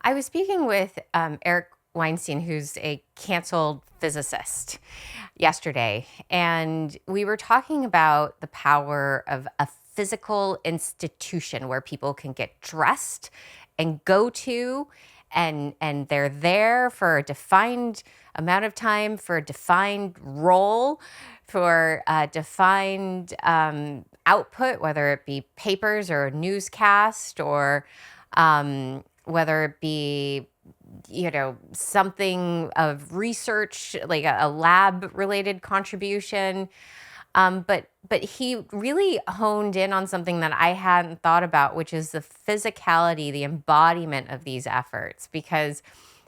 I was speaking with Eric Weinstein, who's a canceled physicist, yesterday, and we were talking about the power of a physical institution where people can get dressed and go to, and they're there for a defined amount of time, for a defined role, for a defined output, whether it be papers or a newscast, or whether it be, something of research, like a lab related contribution. But he really honed in on something that I hadn't thought about, which is the physicality, the embodiment of these efforts, because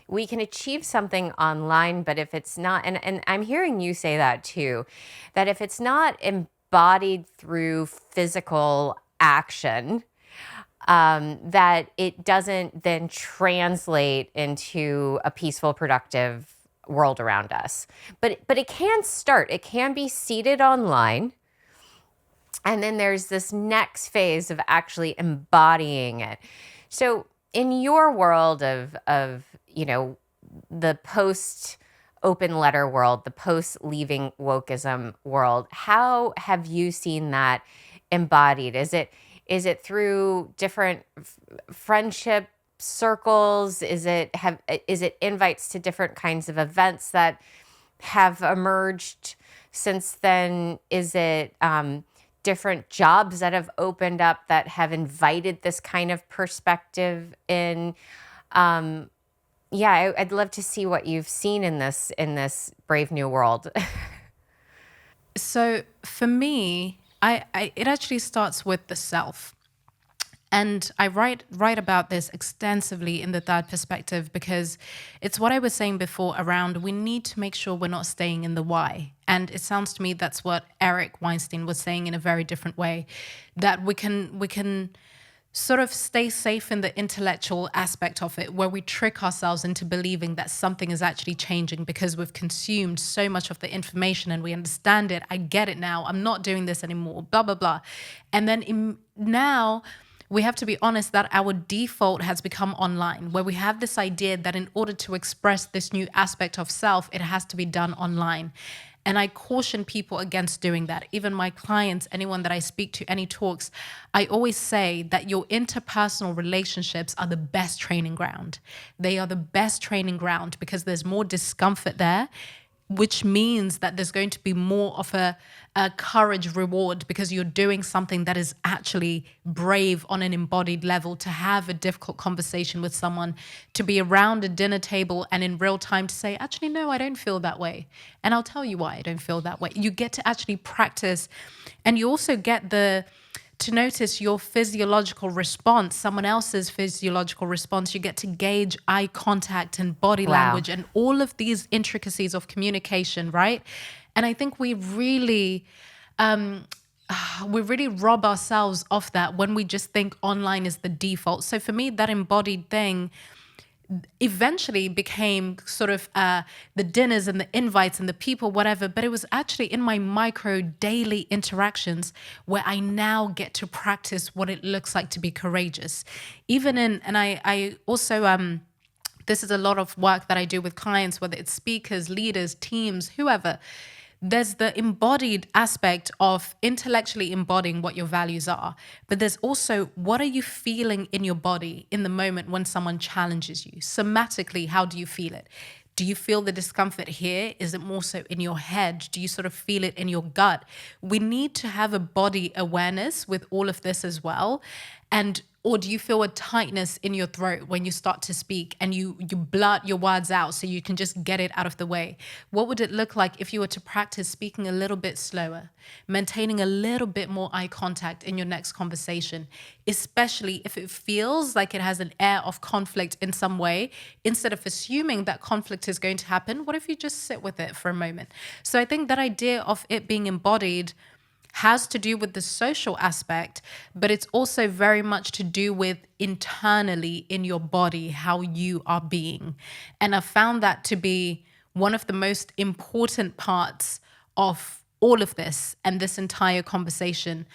we can achieve something online, but if it's not, and I'm hearing you say that too, that if it's not embodied through physical action, that it doesn't then translate into a peaceful, productive world around us. But it can start. It can be seeded online. And then there's this next phase of actually embodying it. So in your world of the post open letter world, the post leaving wokeism world, how have you seen that embodied? Is it through different friendship circles? Is it invites to different kinds of events that have emerged since then? Is it different jobs that have opened up that have invited this kind of perspective in? I'd love to see what you've seen in this brave new world. So for me, it actually starts with the self. And I write about this extensively in the third perspective, because it's what I was saying before around we need to make sure we're not staying in the why. And it sounds to me that's what Eric Weinstein was saying in a very different way, that we can sort of stay safe in the intellectual aspect of it, where we trick ourselves into believing that something is actually changing because we've consumed so much of the information and we understand it. I get it now. I'm not doing this anymore, blah, blah, blah. And then now we have to be honest that our default has become online, where we have this idea that in order to express this new aspect of self, it has to be done online. And I caution people against doing that. Even my clients, anyone that I speak to, any talks, I always say that your interpersonal relationships are the best training ground. They are the best training ground because there's more discomfort there, which means that there's going to be more of a courage reward because you're doing something that is actually brave on an embodied level, to have a difficult conversation with someone, to be around a dinner table and in real time to say, actually, no, I don't feel that way. And I'll tell you why I don't feel that way. You get to actually practice, and you also get to notice your physiological response, someone else's physiological response. You get to gauge eye contact and body language and all of these intricacies of communication, right? And I think we really rob ourselves of that when we just think online is the default. So for me, that embodied thing eventually became sort of the dinners and the invites and the people, whatever. But it was actually in my micro daily interactions where I now get to practice what it looks like to be courageous. I also, this is a lot of work that I do with clients, whether it's speakers, leaders, teams, whoever. There's the embodied aspect of intellectually embodying what your values are. But there's also, what are you feeling in your body in the moment when someone challenges you? Somatically, how do you feel it? Do you feel the discomfort here? Is it more so in your head? Do you sort of feel it in your gut? We need to have a body awareness with all of this as well. Or do you feel a tightness in your throat when you start to speak and you blurt your words out so you can just get it out of the way? What would it look like if you were to practice speaking a little bit slower, maintaining a little bit more eye contact in your next conversation, especially if it feels like it has an air of conflict in some way? Instead of assuming that conflict is going to happen, what if you just sit with it for a moment? So I think that idea of it being embodied has to do with the social aspect, but it's also very much to do with internally in your body, how you are being. And I found that to be one of the most important parts of all of this and this entire conversation.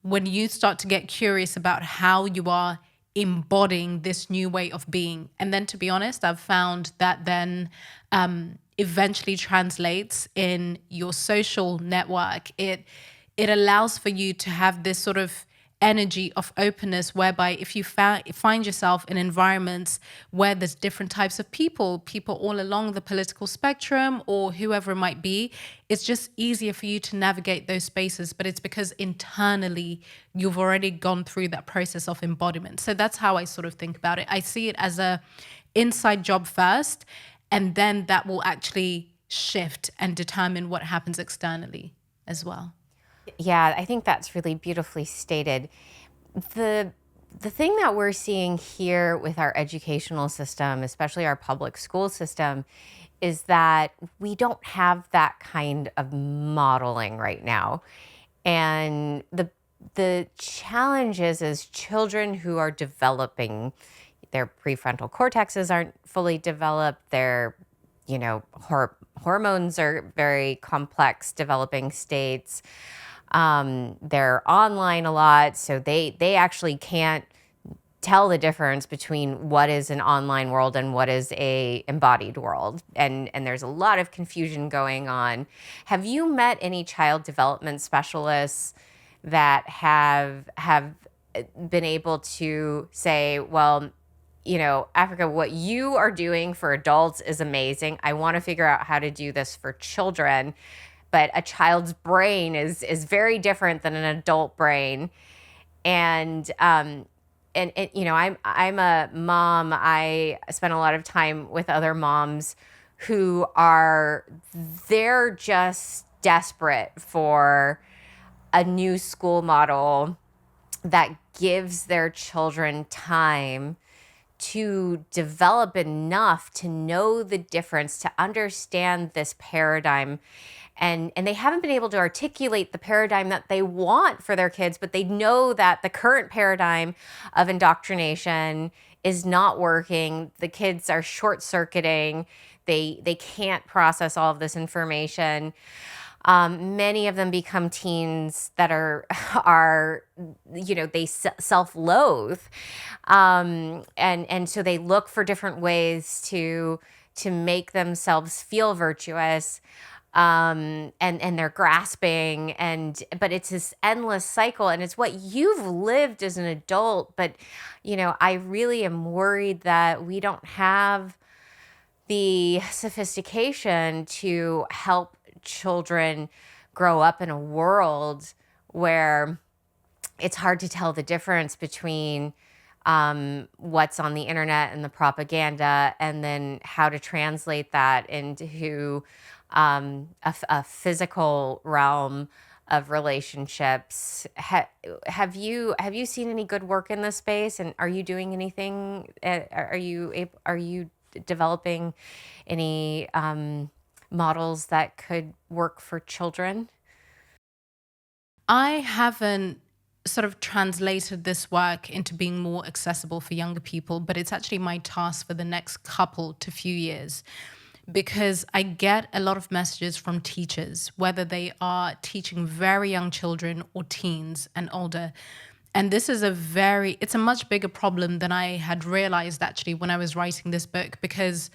When you start to get curious about how you are embodying this new way of being. And then, to be honest, I've found that then eventually translates in your social network. It allows for you to have this sort of energy of openness, whereby if you find yourself in environments where there's different types of people all along the political spectrum or whoever it might be, it's just easier for you to navigate those spaces. But it's because internally you've already gone through that process of embodiment. So that's how I sort of think about it. I see it as a inside job first, and then that will actually shift and determine what happens externally as well. Yeah, I think that's really beautifully stated. The thing that we're seeing here with our educational system, especially our public school system, is that we don't have that kind of modeling right now. And the challenge is children who are developing, their prefrontal cortexes aren't fully developed, their hormones are very complex developing states. They're online a lot, so they actually can't tell the difference between what is an online world and what is a embodied world. And there's a lot of confusion going on. Have you met any child development specialists that have been able to say, well, Africa, what you are doing for adults is amazing. I want to figure out how to do this for children. But a child's brain is very different than an adult brain. And I'm a mom. I spend a lot of time with other moms who they're just desperate for a new school model that gives their children time to develop enough to know the difference, to understand this paradigm. And they haven't been able to articulate the paradigm that they want for their kids, but they know that the current paradigm of indoctrination is not working. The kids are short-circuiting. They can't process all of this information. Many of them become teens that are they self-loathe, and so they look for different ways to make themselves feel virtuous. And they're grasping, but it's this endless cycle, and it's what you've lived as an adult. But, I really am worried that we don't have the sophistication to help children grow up in a world where it's hard to tell the difference between what's on the internet and the propaganda, and then how to translate that into a physical realm of relationships. Have you seen any good work in this space? And are you doing anything? Are you developing any models that could work for children? I haven't sort of translated this work into being more accessible for younger people, but it's actually my task for the next couple to few years, because I get a lot of messages from teachers, whether they are teaching very young children or teens and older. And this is it's a much bigger problem than I had realized actually when I was writing this book, because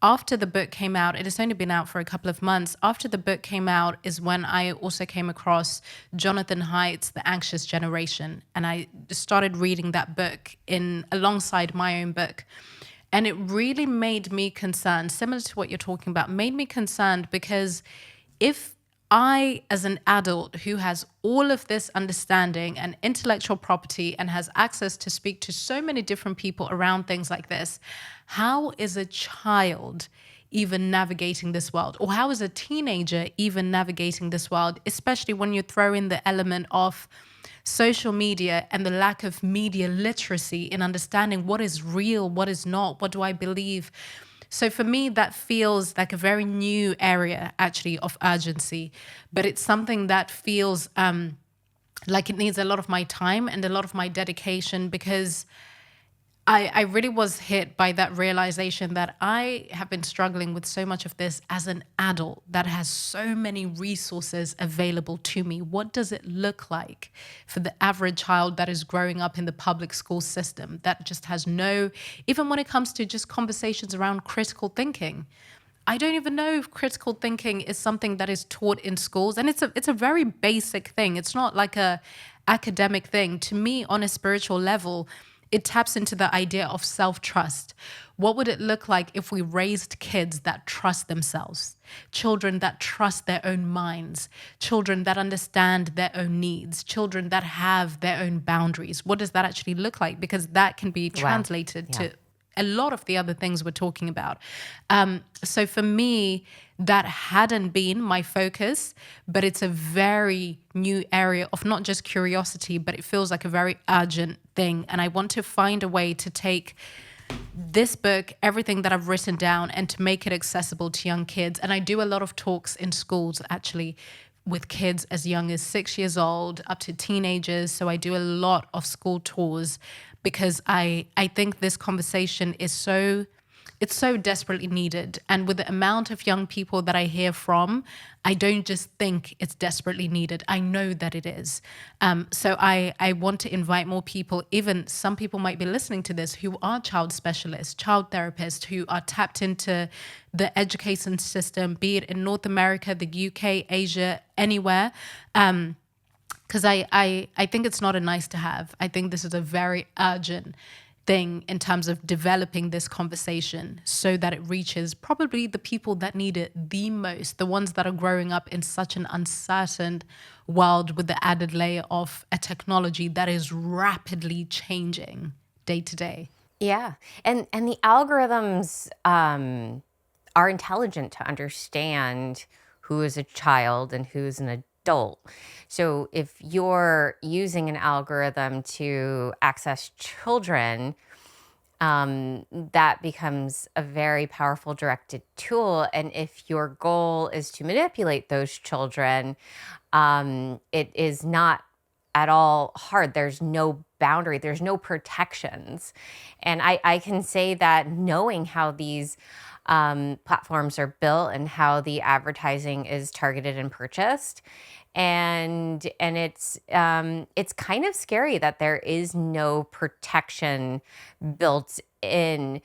after the book came out, it has only been out for a couple of months. After the book came out is when I also came across Jonathan Haidt's The Anxious Generation. And I started reading that book alongside my own book. And it really made me concerned, similar to what you're talking about, made me concerned, because if I, as an adult who has all of this understanding and intellectual property and has access to speak to so many different people around things like this, how is a child even navigating this world? Or how is a teenager even navigating this world, especially when you throw in the element of social media and the lack of media literacy in understanding what is real, what is not, what do I believe? So for me, that feels like a very new area actually of urgency, but it's something that feels like it needs a lot of my time and a lot of my dedication, because I really was hit by that realization that I have been struggling with so much of this as an adult that has so many resources available to me. What does it look like for the average child that is growing up in the public school system that just has no, even when it comes to just conversations around critical thinking? I don't even know if critical thinking is something that is taught in schools, and it's a very basic thing. It's not like a academic thing. To me, on a spiritual level, it taps into the idea of self-trust. What would it look like if we raised kids that trust themselves, children that trust their own minds, children that understand their own needs, children that have their own boundaries? What does that actually look like? Because that can be translated to a lot of the other things we're talking about. So for me, that hadn't been my focus, but it's a very new area of not just curiosity, but it feels like a very urgent thing. And I want to find a way to take this book, everything that I've written down, and to make it accessible to young kids. And I do a lot of talks in schools, actually, with kids as young as 6 years old up to teenagers. So I do a lot of school tours, because I think this conversation is it's so desperately needed. And with the amount of young people that I hear from, I don't just think it's desperately needed. I know that it is. So I want to invite more people, even some people might be listening to this who are child specialists, child therapists, who are tapped into the education system, be it in North America, the UK, Asia, anywhere. Because I think it's not a nice to have. I think this is a very urgent thing in terms of developing this conversation so that it reaches probably the people that need it the most, the ones that are growing up in such an uncertain world with the added layer of a technology that is rapidly changing day to day. Yeah. And the algorithms are intelligent to understand who is a child and who's an adult. So if you're using an algorithm to access children, that becomes a very powerful directed tool. And if your goal is to manipulate those children, it is not at all hard. There's no boundary, there's no protections. And I can say that knowing how these platforms are built and how the advertising is targeted and purchased. And it's kind of scary that there is no protection built in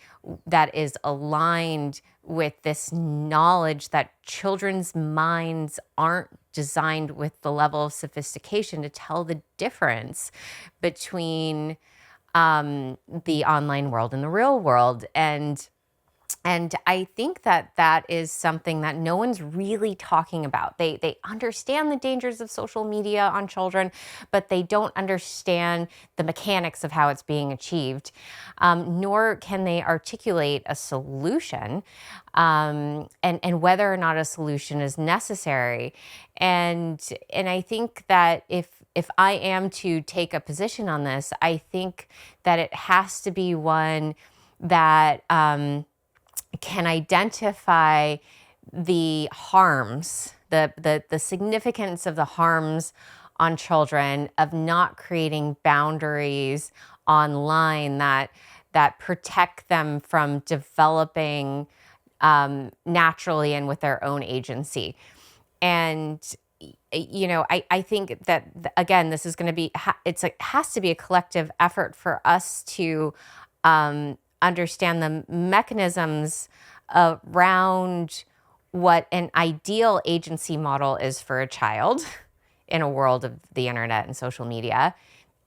that is aligned with this knowledge that children's minds aren't designed with the level of sophistication to tell the difference between the online world and the real world. And I think that that is something that no one's really talking about. They understand the dangers of social media on children, but they don't understand the mechanics of how it's being achieved, nor can they articulate a solution, and whether or not a solution is necessary. And I think that if I am to take a position on this, I think that it has to be one that can identify the harms, the significance of the harms on children of not creating boundaries online that protect them from developing naturally and with their own agency. And I think that again, this is going to be has to be a collective effort for us to understand the mechanisms around what an ideal agency model is for a child in a world of the internet and social media.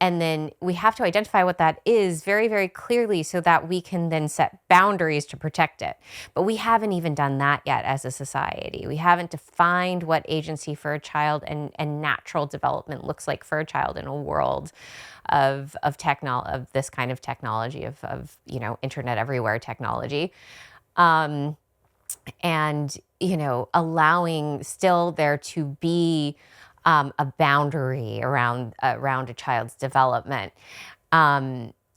And then we have to identify what that is very, very clearly so that we can then set boundaries to protect it. But we haven't even done that yet as a society. We haven't defined what agency for a child and natural development looks like for a child in a world of this kind of technology, of internet everywhere technology. And allowing still there to be a boundary around a child's development.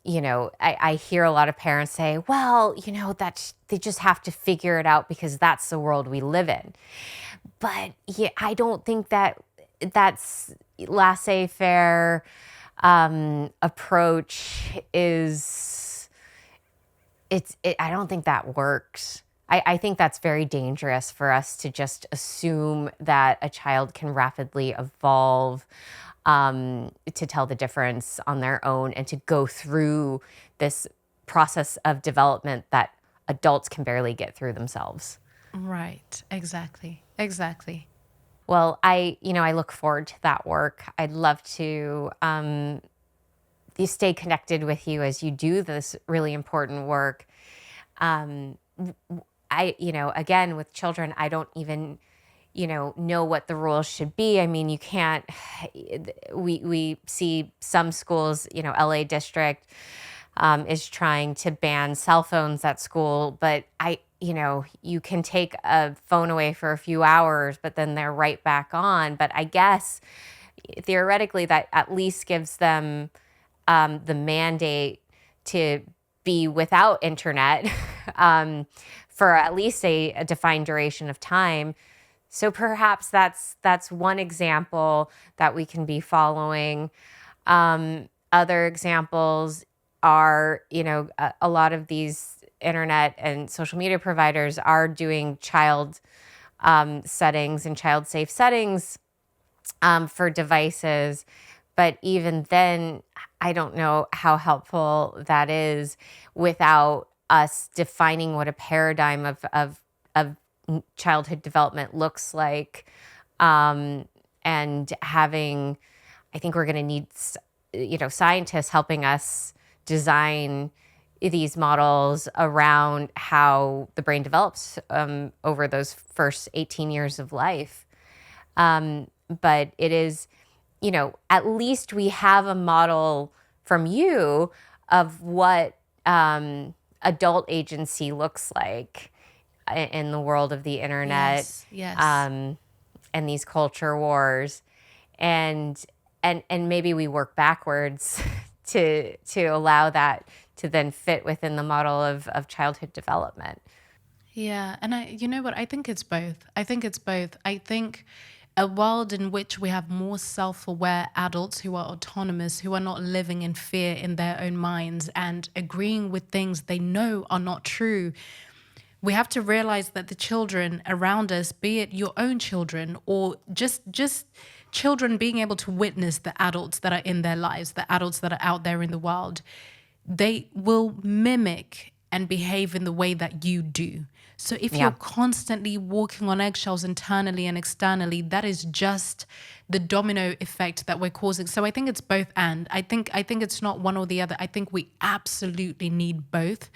I hear a lot of parents say, well, that they just have to figure it out because that's the world we live in. But yeah, I don't think that's laissez-faire approach is, I don't think that works. I think that's very dangerous for us to just assume that a child can rapidly evolve to tell the difference on their own and to go through this process of development that adults can barely get through themselves. Right. Exactly. Well, I look forward to that work. I'd love to stay connected with you as you do this really important work. Again, with children, I don't even, know what the rules should be. I mean, you can't, we see some schools, LA district is trying to ban cell phones at school, but you can take a phone away for a few hours, but then they're right back on. But I guess theoretically that at least gives them the mandate to be without internet for at least a defined duration of time. So perhaps that's one example that we can be following. Other examples are, a lot of these internet and social media providers are doing child settings and child safe settings for devices. But even then, I don't know how helpful that is without us defining what a paradigm of childhood development looks like, and having, I think we're going to need, scientists helping us design these models around how the brain develops over those first 18 years of life. But it is, at least we have a model from you of what adult agency looks like in the world of the internet. Yes. And these culture wars, and maybe we work backwards to allow that to then fit within the model of childhood development. Yeah. And you know what? I think it's both. I think a world in which we have more self-aware adults who are autonomous, who are not living in fear in their own minds and agreeing with things they know are not true. We have to realize that the children around us, be it your own children or just children being able to witness the adults that are in their lives, the adults that are out there in the world, they will mimic and behave in the way that you do. So if you're constantly walking on eggshells internally and externally, that is just the domino effect that we're causing. So I think it's both and. I think it's not one or the other. I think we absolutely need both.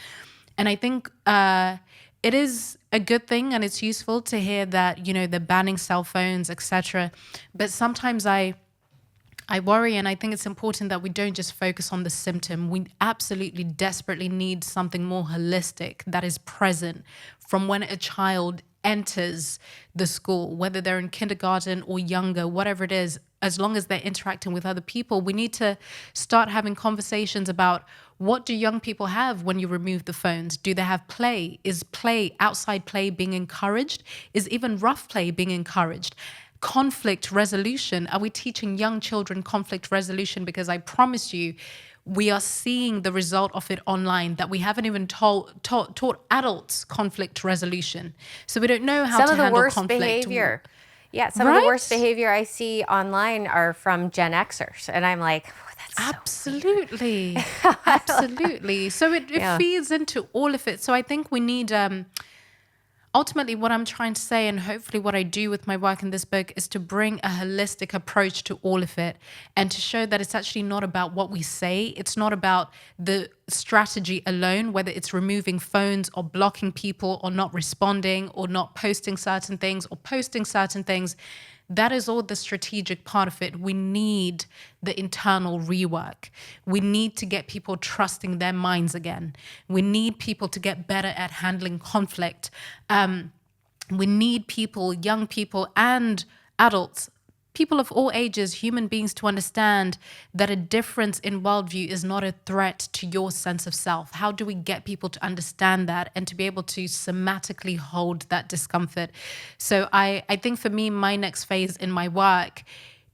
And I think it is a good thing and it's useful to hear that, they're banning cell phones, etc. But sometimes I worry, and I think it's important that we don't just focus on the symptom. We absolutely desperately need something more holistic that is present from when a child enters the school, whether they're in kindergarten or younger, whatever it is, as long as they're interacting with other people. We need to start having conversations about what do young people have when you remove the phones? Do they have play? Is play, outside play, being encouraged? Is even rough play being encouraged? Conflict resolution. Are we teaching young children conflict resolution? Because I promise you, we are seeing the result of it online, that we haven't even taught adults conflict resolution. So we don't know how to handle conflict. Some of the worst behavior. Yeah, some of the worst behavior I see online are from Gen Xers. And I'm like, oh, that's absolutely. Absolutely. So it feeds into all of it. So I think we need... ultimately, what I'm trying to say, and hopefully what I do with my work in this book, is to bring a holistic approach to all of it and to show that it's actually not about what we say. It's not about the strategy alone, whether it's removing phones or blocking people or not responding or not posting certain things or posting certain things. That is all the strategic part of it. We need the internal rework. We need to get people trusting their minds again. We need people to get better at handling conflict. We need people, young people and adults, people of all ages, human beings, to understand that a difference in worldview is not a threat to your sense of self? How do we get people to understand that and to be able to somatically hold that discomfort? So I think for me, my next phase in my work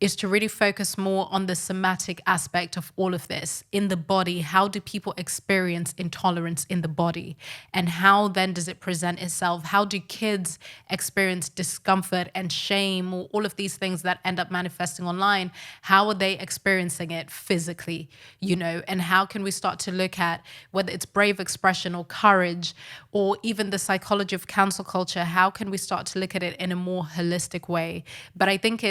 is to really focus more on the somatic aspect of all of this in the body. How do people experience intolerance in the body? And how then does it present itself? How do kids experience discomfort and shame, or all of these things that end up manifesting online? How are they experiencing it physically, And how can we start to look at whether it's brave expression or courage, or even the psychology of cancel culture? How can we start to look at it in a more holistic way? But I think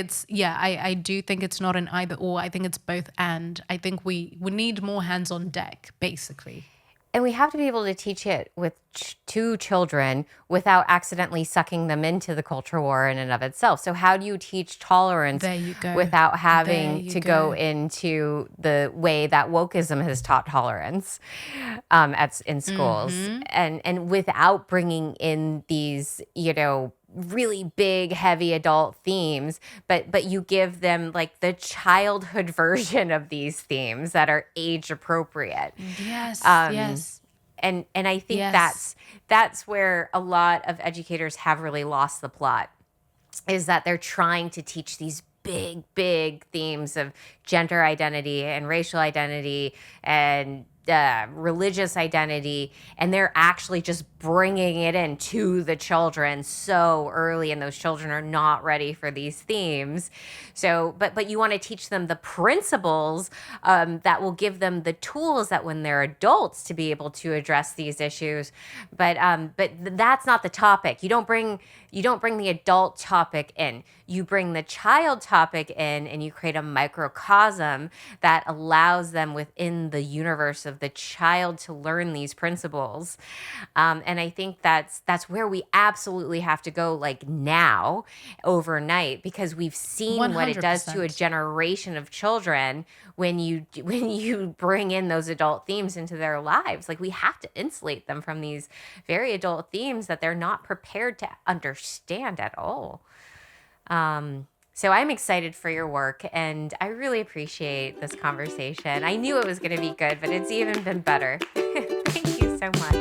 I do think it's not an either or. I think it's both and. I think we need more hands on deck, basically. And we have to be able to teach it with to children without accidentally sucking them into the culture war in and of itself. So how do you teach tolerance There you go. without having There you to go into the way that wokeism has taught tolerance in schools, and without bringing in these, really big, heavy adult themes, but you give them like the childhood version of these themes that are age appropriate. Yes, yes. And I think Yes. that's where a lot of educators have really lost the plot, is that they're trying to teach these big themes of gender identity and racial identity and religious identity, and they're actually just bringing it into the children so early, and those children are not ready for these themes. So, but you want to teach them the principles that will give them the tools that when they're adults to be able to address these issues. But that's not the topic. You don't bring the adult topic in. You bring the child topic in, and you create a microcosm that allows them within the universe of the child to learn these principles. And I think that's where we absolutely have to go, like now, overnight, because we've seen what it does to a 100%. generation of children when you bring in those adult themes into their lives. Like, we have to insulate them from these very adult themes that they're not prepared to understand at all. So I'm excited for your work, and I really appreciate this conversation. I knew it was going to be good, but it's even been better. Thank you so much.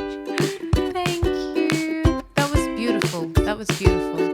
Thank you. That was beautiful.